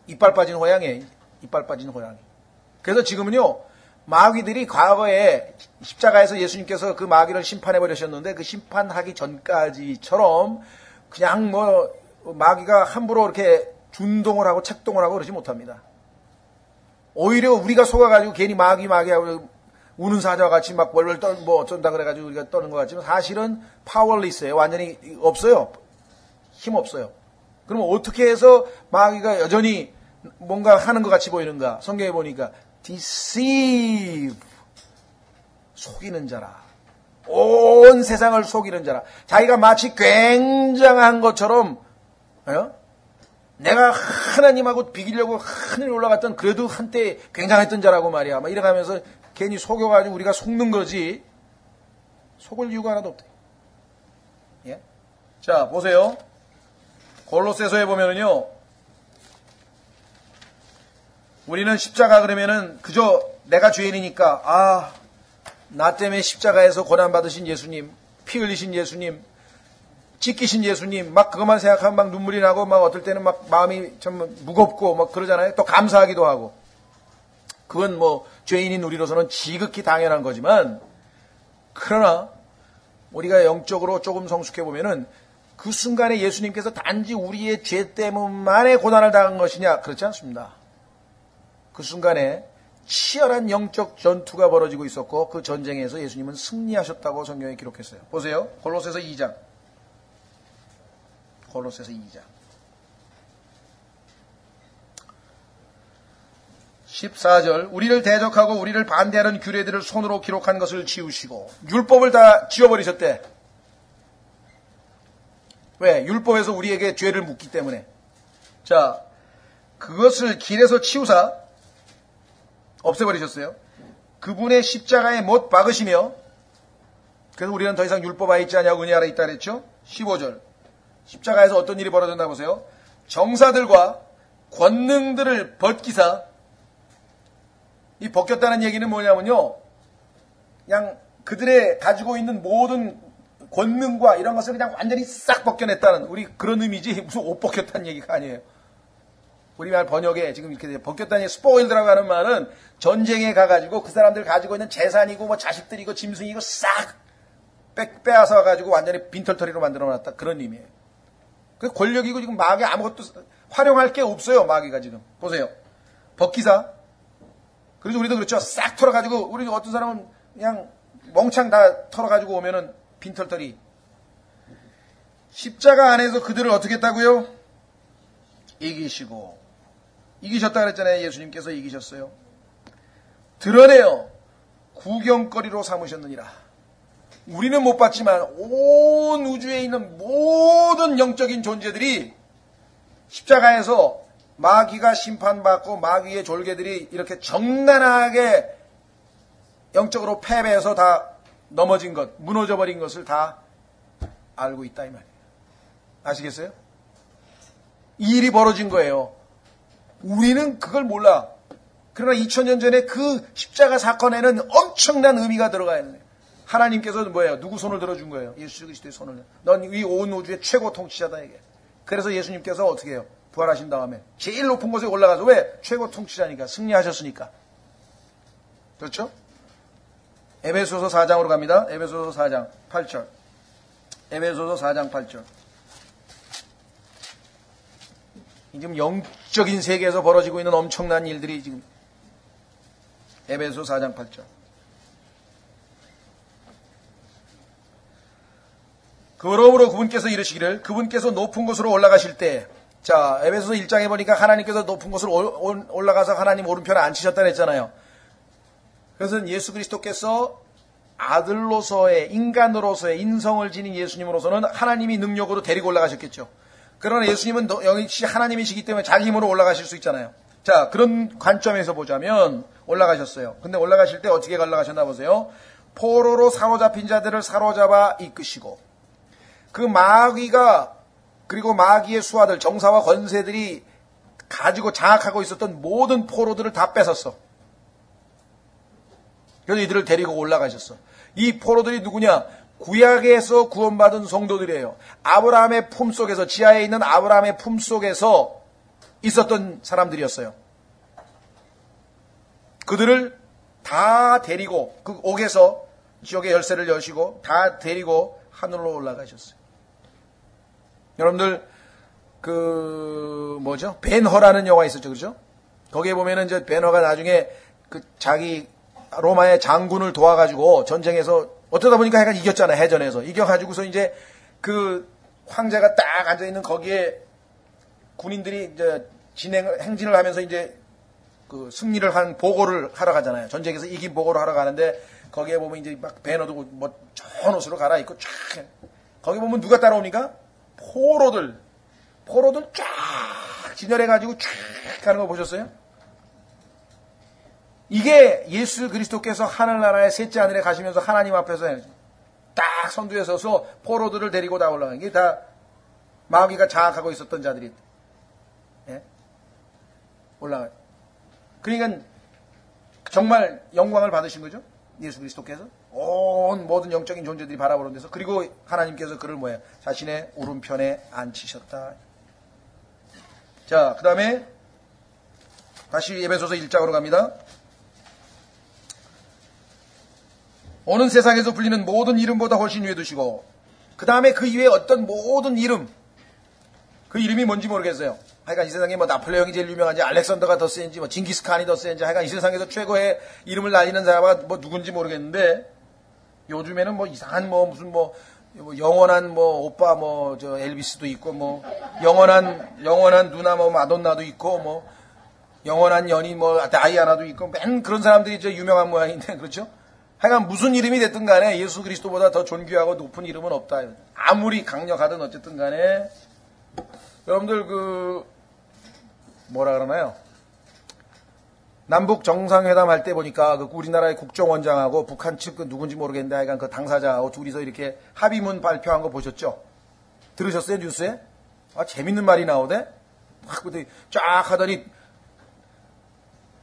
이빨 빠진 호랑이에요. 이빨 빠진 호랑이. 그래서 지금은요, 마귀들이 과거에 십자가에서 예수님께서 그 마귀를 심판해 버리셨는데 그 심판하기 전까지처럼 그냥 뭐 마귀가 함부로 이렇게 준동을 하고 책동을 하고 그러지 못합니다. 오히려 우리가 속아가지고 괜히 마귀하고 우는 사자와 같이 막 월월 뭐 어쩐다 그래가지고 우리가 떠는 것 같지만 사실은 파워리스예요. 완전히 없어요. 힘 없어요. 그러면 어떻게 해서 마귀가 여전히 뭔가 하는 것 같이 보이는가? 성경에 보니까 deceive, 속이는 자라. 온 세상을 속이는 자라. 자기가 마치 굉장한 것처럼 내가 하나님하고 비기려고 하늘에 올라갔던 그래도 한때 굉장했던 자라고 말이야. 막 이래가면서 괜히 속여가지고 우리가 속는 거지. 속을 이유가 하나도 없대. 예? 자, 보세요. 골로새서에 보면은요, 우리는 십자가 그러면은 그저 내가 죄인이니까, 나 때문에 십자가에서 고난받으신 예수님, 피 흘리신 예수님, 찢기신 예수님, 막 그것만 생각하면 막 눈물이 나고, 막 어떨 때는 막 마음이 좀 무겁고, 막 그러잖아요. 또 감사하기도 하고. 그건 뭐, 죄인인 우리로서는 지극히 당연한 거지만, 그러나, 우리가 영적으로 조금 성숙해 보면은, 그 순간에 예수님께서 단지 우리의 죄 때문만의 고난을 당한 것이냐? 그렇지 않습니다. 그 순간에 치열한 영적 전투가 벌어지고 있었고 그 전쟁에서 예수님은 승리하셨다고 성경에 기록했어요. 보세요. 골로새서 2장. 골로새서 2장. 14절. 우리를 대적하고 우리를 반대하는 규례들을 손으로 기록한 것을 지우시고 율법을 다 지워버리셨대. 왜? 율법에서 우리에게 죄를 묻기 때문에. 자, 그것을 길에서 치우사 없애버리셨어요. 그분의 십자가에 못 박으시며, 그래서 우리는 더 이상 율법 아래 있지 않냐고 은혜 아래 있다 그랬죠. 15절. 십자가에서 어떤 일이 벌어졌나 보세요. 정사들과 권능들을 벗기사. 이 벗겼다는 얘기는 뭐냐면요, 그냥 그들의 가지고 있는 모든 권능과 이런 것을 그냥 완전히 싹 벗겨냈다는, 우리 그런 의미지 무슨 옷 벗겼다는 얘기가 아니에요. 우리말 번역에 지금 이렇게 벗겼다는 얘기, 스포일드라고 하는 말은 전쟁에 가가지고 그 사람들 가지고 있는 재산이고 뭐 자식들이고 짐승이고 싹 빼앗아 가지고 완전히 빈털터리로 만들어놨다, 그런 의미예요. 그 권력이고 지금 마귀 아무것도 활용할 게 없어요. 마귀가 지금 보세요. 벗기사. 그래서 우리도 그렇죠. 싹 털어가지고, 우리 어떤 사람은 그냥 멍창 다 털어가지고 오면은 빈털터리. 십자가 안에서 그들을 어떻게 했다고요? 이기시고. 이기셨다 그랬잖아요. 예수님께서 이기셨어요. 드러내어 구경거리로 삼으셨느니라. 우리는 못 봤지만 온 우주에 있는 모든 영적인 존재들이 십자가에서 마귀가 심판받고 마귀의 졸개들이 이렇게 정난하게 영적으로 패배해서 다 넘어진 것, 무너져버린 것을 다 알고 있다 이 말이에요. 아시겠어요? 이 일이 벌어진 거예요. 우리는 그걸 몰라. 그러나 2000년 전에 그 십자가 사건에는 엄청난 의미가 들어가 있는 거예요. 하나님께서 뭐예요? 누구 손을 들어준 거예요? 예수 그리스도의 손을. 넌 이 온 우주의 최고 통치자다 이게. 그래서 예수님께서 어떻게 해요? 부활하신 다음에 제일 높은 곳에 올라가서, 왜? 최고 통치자니까, 승리하셨으니까. 그렇죠? 에베소서 4장으로 갑니다. 에베소서 4장 8절. 에베소서 4장 8절. 지금 영적인 세계에서 벌어지고 있는 엄청난 일들이 지금 에베소 4장 8절. 그러므로 그분께서 이르시기를 그분께서 높은 곳으로 올라가실 때, 자, 에베소서 1장에 보니까 하나님께서 높은 곳으로 올라가서 하나님 오른편에 앉히셨다 그랬잖아요. 그것은 예수 그리스도께서 아들로서의, 인간으로서의 인성을 지닌 예수님으로서는 하나님이 능력으로 데리고 올라가셨겠죠. 그러나 예수님은 역시 하나님이시기 때문에 자기 힘으로 올라가실 수 있잖아요. 자, 그런 관점에서 보자면 올라가셨어요. 근데 올라가실 때 어떻게 올라가셨나 보세요. 포로로 사로잡힌 자들을 사로잡아 이끄시고, 그 마귀가, 그리고 마귀의 수하들, 정사와 권세들이 가지고 장악하고 있었던 모든 포로들을 다 뺏었어. 그래서 이들을 데리고 올라가셨어. 이 포로들이 누구냐? 구약에서 구원받은 성도들이에요. 아브라함의 품속에서, 지하에 있는 아브라함의 품속에서 있었던 사람들이었어요. 그들을 다 데리고, 그 옥에서 지옥의 열쇠를 여시고 다 데리고 하늘로 올라가셨어요. 여러분들, 벤허라는 영화 있었죠, 그렇죠? 거기에 보면은 이제 벤허가 나중에 그 자기 로마의 장군을 도와가지고 전쟁에서 어쩌다 보니까 하여간 이겼잖아요, 해전에서. 이겨가지고서 이제 그 황제가 딱 앉아있는 거기에 군인들이 이제 행진을 하면서 이제 그 승리를 한 보고를 하러 가잖아요. 전쟁에서 이긴 보고를 하러 가는데 거기에 보면 이제 막 배너도 뭐 좋은 옷으로 갈아입고 쫙. 거기 보면 누가 따라오니까 포로들 쫙 진열해가지고 쫙 가는 거 보셨어요? 이게 예수 그리스도께서 하늘나라의 셋째 하늘에 가시면서 하나님 앞에서 딱 선두에 서서 포로들을 데리고 다 올라가는 게 다 마귀가 장악하고 있었던 자들이 올라가요. 그러니까 정말 영광을 받으신 거죠. 예수 그리스도께서 온 모든 영적인 존재들이 바라보는 데서, 그리고 하나님께서 그를 뭐예요? 자신의 오른편에 앉히셨다. 자, 그 다음에 다시 에베소서 1장으로 갑니다. 오는 세상에서 불리는 모든 이름보다 훨씬 위에 두시고, 그 다음에 그 이외에 어떤 모든 이름, 그 이름이 뭔지 모르겠어요. 하여간 이 세상에 뭐 나폴레옹이 제일 유명한지, 알렉산더가 더 센지, 뭐 징기스칸이 더 센지, 하여간 이 세상에서 최고의 이름을 날리는 사람은 뭐 누군지 모르겠는데, 요즘에는 뭐 이상한 무슨 영원한 오빠 엘비스도 있고, 영원한 누나 마돈나도 있고, 영원한 연인 다이아나도 있고, 맨 그런 사람들이 유명한 모양인데, 그렇죠? 하여간 무슨 이름이 됐든 간에 예수 그리스도보다 더 존귀하고 높은 이름은 없다. 아무리 강력하든 어쨌든 간에, 여러분들 뭐라 그러나요? 남북 정상회담 할 때 보니까 우리나라의 국정원장하고 북한 측 누군지 모르겠는데 하여간 그 당사자하고 둘이서 이렇게 합의문 발표한 거 보셨죠? 들으셨어요, 뉴스에? 재밌는 말이 나오대? 쫙 하더니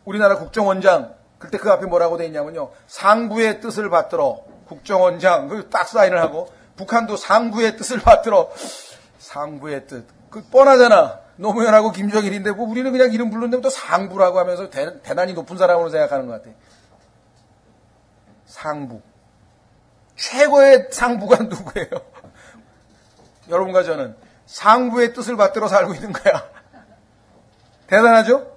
우리나라 국정원장, 그때 그 앞에 뭐라고 돼 있냐면요. 상부의 뜻을 받들어 국정원장, 딱 사인을 하고, 북한도 상부의 뜻을 받들어. 상부의 뜻. 뻔하잖아. 노무현하고 김정일인데, 우리는 그냥 이름 부르는데 또 상부라고 하면서 대단히 높은 사람으로 생각하는 것 같아. 상부. 최고의 상부가 누구예요? 여러분과 저는 상부의 뜻을 받들어 살고 있는 거야. 대단하죠?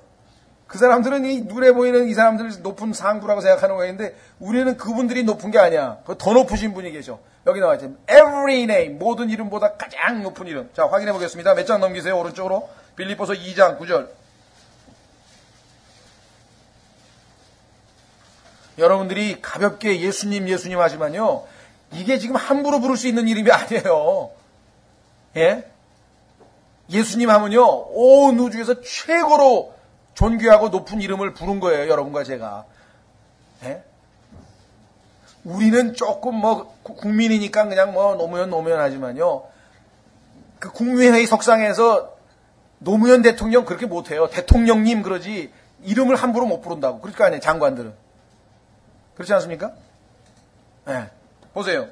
그 사람들은 이 눈에 보이는 이 사람들을 높은 상부라고 생각하는 거였는데, 우리는 그분들이 높은 게 아니야. 더 높으신 분이 계셔. 여기 나와 있죠. Every name, 모든 이름보다 가장 높은 이름. 자, 확인해 보겠습니다. 몇 장 넘기세요, 오른쪽으로. 빌립보서 2장 9절. 여러분들이 가볍게 예수님 하지만요, 이게 지금 함부로 부를 수 있는 이름이 아니에요. 예? 예수님 하면요, 온 우주에서 최고로 존귀하고 높은 이름을 부른 거예요, 여러분과 제가. 예? 우리는 조금 국민이니까 그냥 노무현 하지만요, 그 국무회의 석상에서 노무현 대통령 그렇게 못해요. 대통령님 그러지, 이름을 함부로 못 부른다고. 그럴 거 아니에요, 장관들은. 그렇지 않습니까? 예. 보세요.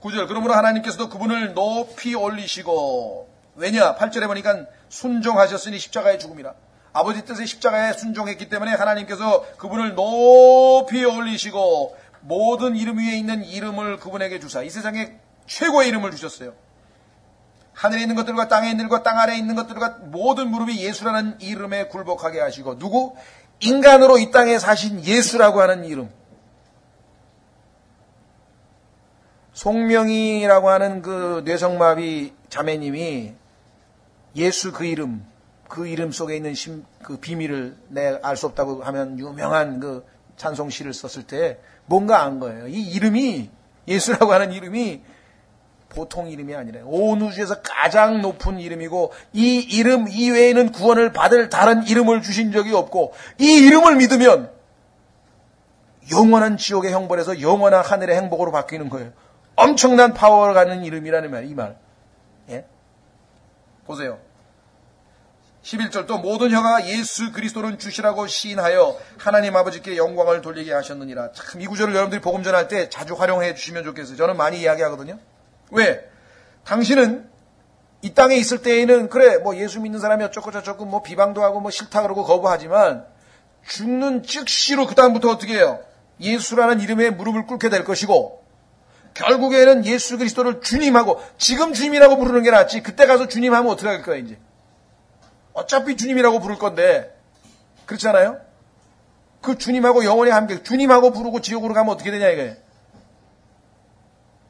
9절. 그러므로 하나님께서도 그분을 높이 올리시고, 왜냐? 8절에 보니까 순종하셨으니 십자가의 죽음이라. 아버지 뜻의 십자가에 순종했기 때문에 하나님께서 그분을 높이 올리시고 모든 이름 위에 있는 이름을 그분에게 주사 이 세상에 최고의 이름을 주셨어요. 하늘에 있는 것들과 땅에 있는 것과 땅 아래에 있는 것들과 모든 무릎이 예수라는 이름에 굴복하게 하시고 누구? 인간으로 이 땅에 사신 예수라고 하는 이름. 송명희라고 하는 그 뇌성마비 자매님이 예수 그 이름 속에 있는 그 비밀을 내 알 수 없다고 하면 유명한 그 찬송시를 썼을 때 뭔가 안 거예요. 이 이름이 예수라고 하는 이름이 보통 이름이 아니래요. 온 우주에서 가장 높은 이름이고 이 이름 이외에는 구원을 받을 다른 이름을 주신 적이 없고 이 이름을 믿으면 영원한 지옥의 형벌에서 영원한 하늘의 행복으로 바뀌는 거예요. 엄청난 파워가 가는 이름이라는 말이에요. 이 말. 예? 보세요. 11절 또 모든 혀가 예수 그리스도는 주시라고 시인하여 하나님 아버지께 영광을 돌리게 하셨느니라. 참 이 구절을 여러분들이 복음 전할 때 자주 활용해 주시면 좋겠어요. 저는 많이 이야기하거든요. 왜? 당신은 이 땅에 있을 때에는 그래 뭐 예수 믿는 사람이 어쩌고 저쩌고 뭐 비방도 하고 뭐 싫다 그러고 거부하지만 죽는 즉시로 그 다음부터 어떻게 해요? 예수라는 이름에 무릎을 꿇게 될 것이고 결국에는 예수 그리스도를 주님하고 지금 주님이라고 부르는 게 낫지 그때 가서 주님 하면 어떻게 할 거야 이제. 어차피 주님이라고 부를 건데 그렇지 않아요? 그 주님하고 영원히 함께 주님하고 부르고 지옥으로 가면 어떻게 되냐 이거예요.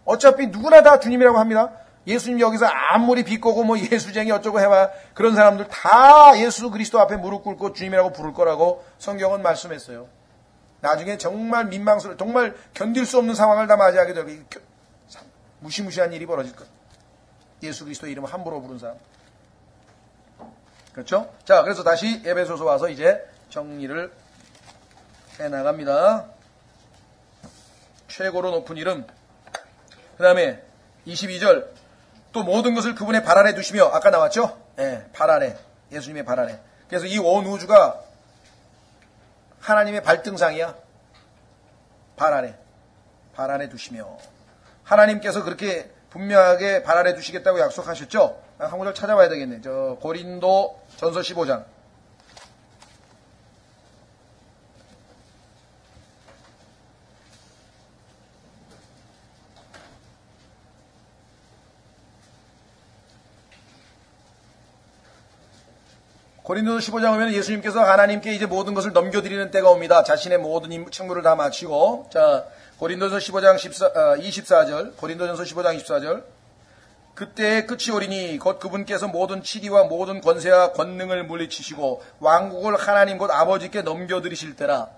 어차피 누구나 다 주님이라고 합니다. 예수님 여기서 아무리 비꼬고 뭐 예수쟁이 어쩌고 해봐 그런 사람들 다 예수 그리스도 앞에 무릎 꿇고 주님이라고 부를 거라고 성경은 말씀했어요. 나중에 정말 민망스러워 정말 견딜 수 없는 상황을 다 맞이하게 되고 무시무시한 일이 벌어질 거예요. 예수 그리스도의 이름을 함부로 부른 사람. 그렇죠? 자, 그래서 다시 에베소서 와서 이제 정리를 해나갑니다. 최고로 높은 이름. 그 다음에 22절 또 모든 것을 그분의 발 아래 두시며 아까 나왔죠? 네, 발 아래. 예수님의 발 아래. 그래서 이 온 우주가 하나님의 발등상이야. 발 아래. 발 아래 두시며 하나님께서 그렇게 분명하게 발 아래 두시겠다고 약속하셨죠? 한 구절 찾아봐야 되겠네. 저 고린도 전서 15장. 고린도서 15장 오면 예수님께서 하나님께 이제 모든 것을 넘겨드리는 때가 옵니다. 자신의 모든 책무를 다 마치고. 자, 고린도서 15장 24절. 고린도전서 15장 24절. 그때의 끝이 오리니 곧 그분께서 모든 치리와 모든 권세와 권능을 물리치시고 왕국을 하나님 곧 아버지께 넘겨드리실 때라.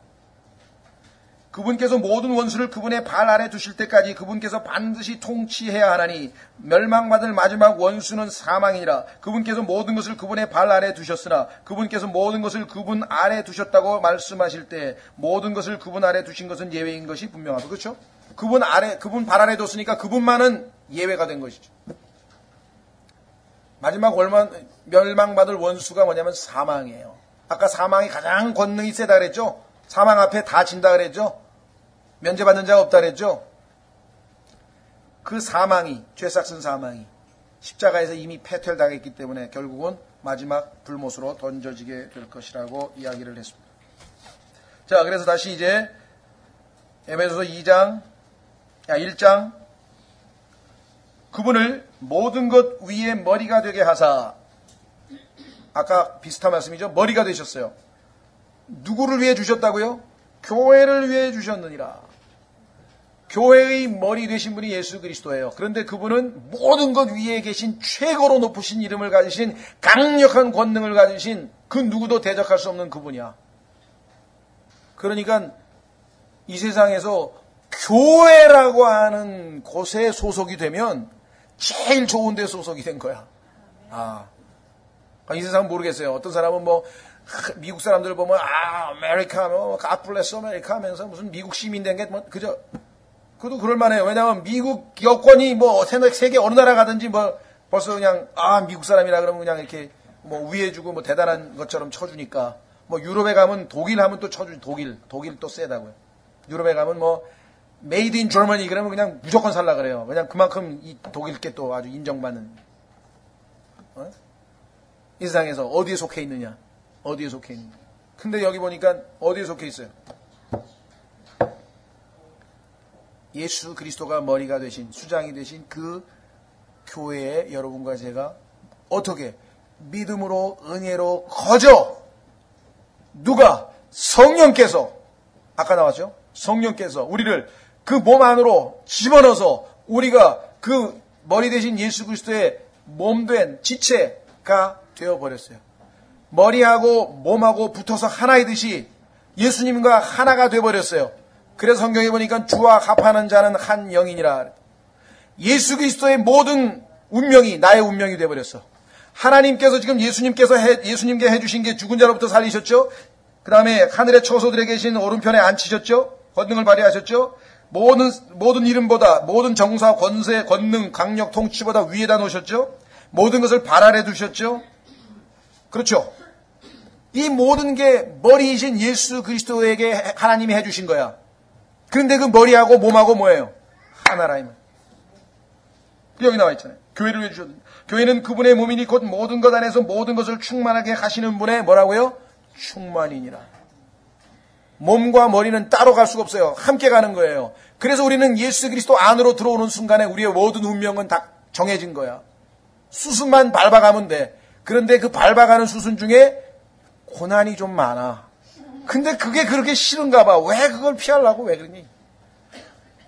그분께서 모든 원수를 그분의 발 아래 두실 때까지 그분께서 반드시 통치해야 하나니 멸망받을 마지막 원수는 사망이니라. 그분께서 모든 것을 그분의 발 아래 두셨으나 그분께서 모든 것을 그분 아래 두셨다고 말씀하실 때 모든 것을 그분 아래 두신 것은 예외인 것이 분명하다. 그렇죠? 그분 발 아래 뒀으니까 그분만은 예외가 된 것이죠. 마지막 멸망받을 원수가 뭐냐면 사망이에요. 아까 사망이 가장 권능이 세다 그랬죠? 사망 앞에 다 진다 그랬죠? 면제받는 자가 없다 그랬죠? 그 사망이, 죄삭슨 사망이 십자가에서 이미 패퇴당했기 때문에 결국은 마지막 불못으로 던져지게 될 것이라고 이야기를 했습니다. 자, 그래서 다시 이제 에베소서 1장 그분을 모든 것 위에 머리가 되게 하사 아까 비슷한 말씀이죠. 머리가 되셨어요. 누구를 위해 주셨다고요? 교회를 위해 주셨느니라. 교회의 머리 되신 분이 예수 그리스도예요. 그런데 그분은 모든 것 위에 계신 최고로 높으신 이름을 가지신 강력한 권능을 가지신 그 누구도 대적할 수 없는 그분이야. 그러니까 이 세상에서 교회라고 하는 곳에 소속이 되면 제일 좋은 데 소속이 된 거야. 이 세상은 모르겠어요. 어떤 사람은 뭐 미국 사람들 보면 아메리카 뭐 God bless America 하면서 무슨 미국 시민 된 게 뭐 그저 그것도 그럴만해요. 왜냐하면 미국 여권이 뭐 세계 어느 나라 가든지 뭐 벌써 그냥 미국 사람이라 그러면 그냥 이렇게 뭐 위해주고 뭐 대단한 것처럼 쳐주니까 뭐 유럽에 가면 독일 하면 또 쳐주지. 독일 또 세다고요. 유럽에 가면 뭐 Made in Germany 그러면 그냥 무조건 살라 그래요. 그냥 그만큼 이 독일께 또 아주 인정받는. 이 세상에서 어디에 속해 있느냐? 어디에 속해 있느냐? 근데 여기 보니까 어디에 속해 있어요? 예수 그리스도가 머리가 되신, 수장이 되신 그 교회에 여러분과 제가 어떻게 믿음으로 은혜로 거저 누가? 성령께서, 아까 나왔죠? 성령께서 우리를 그 몸 안으로 집어넣어서 우리가 그 머리 대신 예수 그리스도의 몸된 지체가 되어버렸어요. 머리하고 몸하고 붙어서 하나이듯이 예수님과 하나가 되어버렸어요. 그래서 성경에 보니까 주와 합하는 자는 한 영이니라. 예수 그리스도의 모든 운명이 나의 운명이 되어버렸어. 하나님께서 지금 예수님께 해주신 게 죽은 자로부터 살리셨죠. 그 다음에 하늘의 처소들에 계신 오른편에 앉히셨죠. 권능을 발휘하셨죠. 모든 이름보다, 모든 정사, 권세, 권능, 강력, 통치보다 위에다 놓으셨죠. 모든 것을 발 아래 두셨죠. 그렇죠. 이 모든 게 머리이신 예수 그리스도에게 하나님이 해주신 거야. 그런데 그 머리하고 몸하고 뭐예요? 하나라 이 말. 여기 나와 있잖아요. 교회를 해주셨는데, 교회는 그분의 몸이니 곧 모든 것 안에서 모든 것을 충만하게 하시는 분의 뭐라고요? 충만이니라. 몸과 머리는 따로 갈 수가 없어요. 함께 가는 거예요. 그래서 우리는 예수 그리스도 안으로 들어오는 순간에 우리의 모든 운명은 다 정해진 거야. 수순만 밟아가면 돼. 그런데 그 밟아가는 수순 중에 고난이 좀 많아. 근데 그게 그렇게 싫은가 봐. 왜 그걸 피하려고 왜 그러니?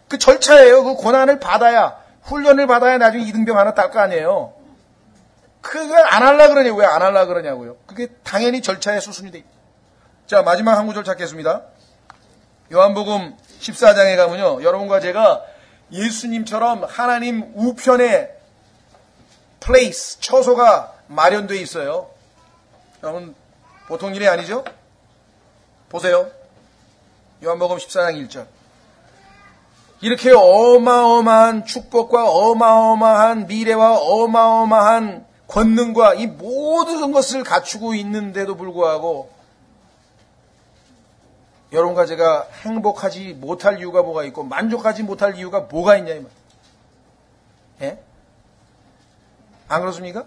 그 절차예요. 그 고난을 받아야, 훈련을 받아야 나중에 이등병 하나 딸 거 아니에요. 그걸 안 하려고 그러냐고. 왜 안 하려고 그러냐고요. 그게 당연히 절차의 수순이 돼. 자, 마지막 한 구절 찾겠습니다. 요한복음 14장에 가면요, 여러분과 제가 예수님처럼 하나님 우편에 플레이스, 처소가 마련되어 있어요. 여러분, 보통 일이 아니죠? 보세요. 요한복음 14장 1절. 이렇게 어마어마한 축복과 어마어마한 미래와 어마어마한 권능과 이 모든 것을 갖추고 있는데도 불구하고 여러분과 제가 행복하지 못할 이유가 뭐가 있고 만족하지 못할 이유가 뭐가 있냐 이 말. 예? 안 그렇습니까?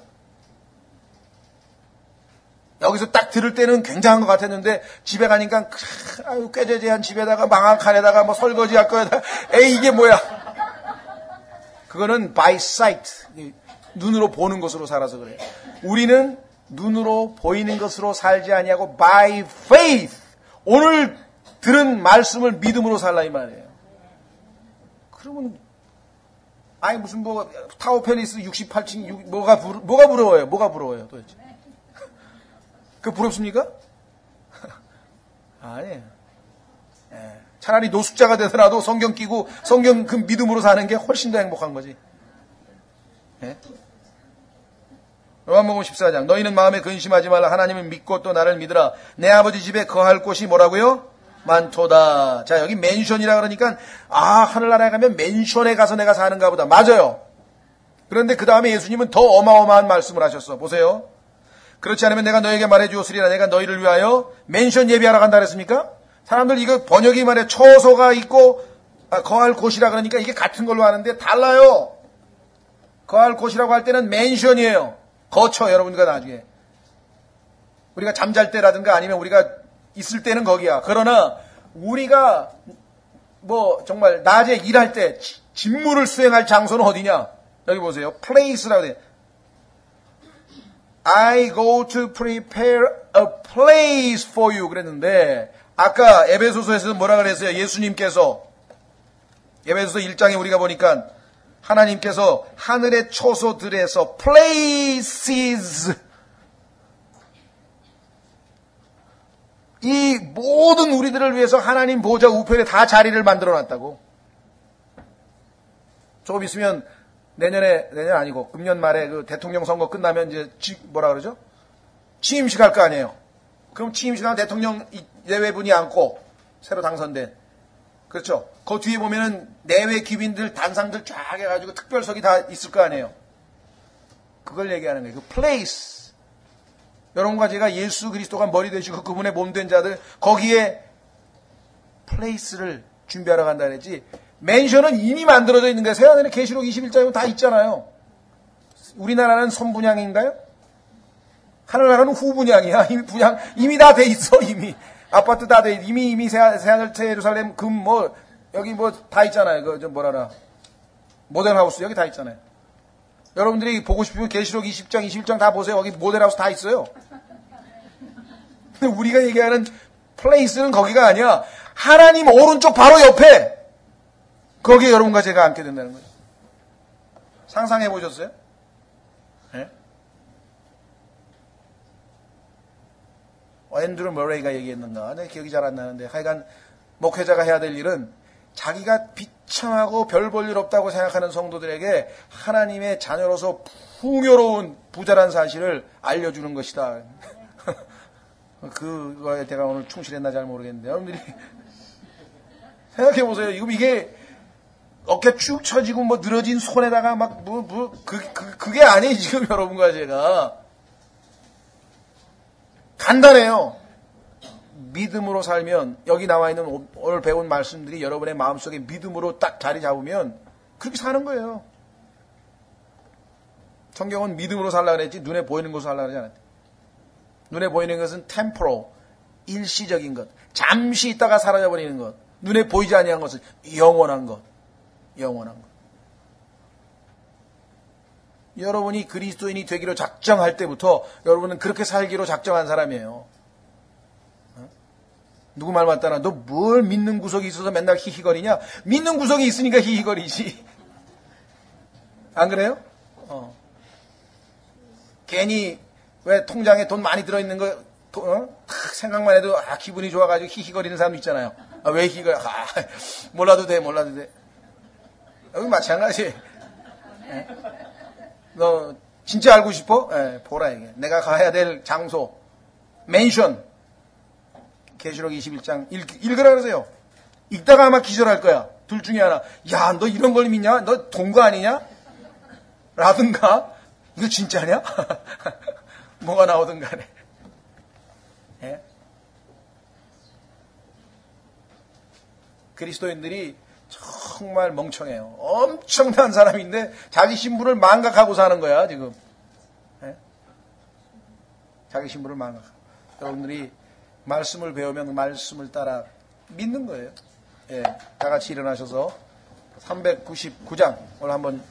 여기서 딱 들을 때는 굉장한 것 같았는데 집에 가니까 아유 꾀죄죄한 집에다가 망한 칸에다가 뭐 설거지할 거에다가 에이 이게 뭐야. 그거는 by sight, 눈으로 보는 것으로 살아서 그래요. 우리는 눈으로 보이는 것으로 살지 아니하고 by faith, 오늘 들은 말씀을 믿음으로 살라 이 말이에요. 그러면 아니 무슨 뭐 타워 팰리스 68층 뭐가 부러워요? 뭐가 부러워요 도대체? 그 부럽습니까? 아니에요. 예. 차라리 노숙자가 되더라도 성경 끼고 성경 그 믿음으로 사는 게 훨씬 더 행복한 거지. 예? 요한복음 14장. 너희는 마음에 근심하지 말라. 하나님을 믿고 또 나를 믿으라. 내 아버지 집에 거할 곳이 뭐라고요? 많도다. 자, 여기 맨션이라 그러니까 하늘나라에 가면 맨션에 가서 내가 사는가 보다. 맞아요. 그런데 그 다음에 예수님은 더 어마어마한 말씀을 하셨어. 보세요. 그렇지 않으면 내가 너에게 말해주었으리라. 내가 너희를 위하여 맨션 예비하러 간다 그랬습니까? 사람들 이거 번역이 말해 처소가 있고 거할 곳이라 그러니까 이게 같은 걸로 하는데 달라요. 거할 곳이라고 할 때는 맨션이에요. 거처 여러분과 나중에. 우리가 잠잘 때라든가 아니면 우리가 있을 때는 거기야. 그러나 우리가 뭐 정말 낮에 일할 때 직무를 수행할 장소는 어디냐? 여기 보세요. place라고 돼. I go to prepare a place for you 그랬는데 아까 에베소서에서 뭐라 그랬어요? 예수님께서 에베소서 1장에 우리가 보니까 하나님께서 하늘의 처소들에서 places 이 모든 우리들을 위해서 하나님 보좌 우편에 다 자리를 만들어 놨다고. 조금 있으면 내년 아니고 금년 말에 그 대통령 선거 끝나면 이제 뭐라 그러죠? 취임식 할 거 아니에요. 그럼 취임식 하면 대통령 내외분이 앉고 새로 당선된. 그렇죠? 그 뒤에 보면은 내외 귀빈들 단상들 쫙 해가지고 특별석이 다 있을 거 아니에요. 그걸 얘기하는 거예요. 그 place. 여러분과 제가 예수 그리스도가 머리 되시고 그분의 몸 된 자들 거기에 플레이스를 준비하러 간다 그랬지. 맨션은 이미 만들어져 있는 거예요. 새하늘의 계시록 21장에 다 있잖아요. 우리나라는 선분양인가요? 하늘나라는 후분양이야. 이미 다 돼 있어. 이미 아파트 다 돼. 이미 새하늘 예루살렘 금 뭐 여기 뭐 다 있잖아요. 그 좀 뭐라나 모델하우스 여기 다 있잖아요. 여러분들이 보고 싶으면 계시록 20장, 21장 다 보세요. 여기 모델하우스 다 있어요. 근데 우리가 얘기하는 플레이스는 거기가 아니야. 하나님 오른쪽 바로 옆에 거기에 여러분과 제가 앉게 된다는 거예요. 상상해 보셨어요? 네? 앤드루 머레이가 얘기했는가? 내 기억이 잘 안 나는데 하여간 목회자가 해야 될 일은 자기가 비참하고 별 볼 일 없다고 생각하는 성도들에게 하나님의 자녀로서 풍요로운 부자란 사실을 알려주는 것이다. 그거에 제가 오늘 충실했나 잘 모르겠는데 여러분들이 생각해보세요. 지금 이게 어깨 쭉 처지고 뭐 늘어진 손에다가 막 그게 아니에요. 지금 여러분과 제가 간단해요. 믿음으로 살면 여기 나와 있는 오늘 배운 말씀들이 여러분의 마음속에 믿음으로 딱 자리 잡으면 그렇게 사는 거예요. 성경은 믿음으로 살라 그랬지 눈에 보이는 것으로 살라 그러지 않았대. 눈에 보이는 것은 temporal, 일시적인 것, 잠시 있다가 사라져버리는 것, 눈에 보이지 아니한 것은 영원한 것, 영원한 것. 여러분이 그리스도인이 되기로 작정할 때부터 여러분은 그렇게 살기로 작정한 사람이에요. 누구 말 맞다나 너 뭘 믿는 구석이 있어서 맨날 히히거리냐? 믿는 구석이 있으니까 히히거리지. 안 그래요? 괜히 왜 통장에 돈 많이 들어있는 거 탁 생각만 해도 기분이 좋아가지고 히히거리는 사람 있잖아요. 왜 히히거려? 몰라도 돼. 여기 마찬가지. 너 진짜 알고 싶어? 보라 이게. 내가 가야 될 장소 맨션 계시록 21장 읽으라 그러세요. 읽다가 아마 기절할 거야. 둘 중에 하나. 야, 너 이런 걸 믿냐? 너 동거 아니냐? 라든가 이거 진짜냐? 뭐가 나오든 간에. 예? 그리스도인들이 정말 멍청해요. 엄청난 사람인데 자기 신분을 망각하고 사는 거야 지금. 예? 자기 신분을 망각하고. 여러분들이 말씀을 배우면 말씀을 따라 믿는 거예요. 예, 다 같이 일어나셔서 399장 오늘 한번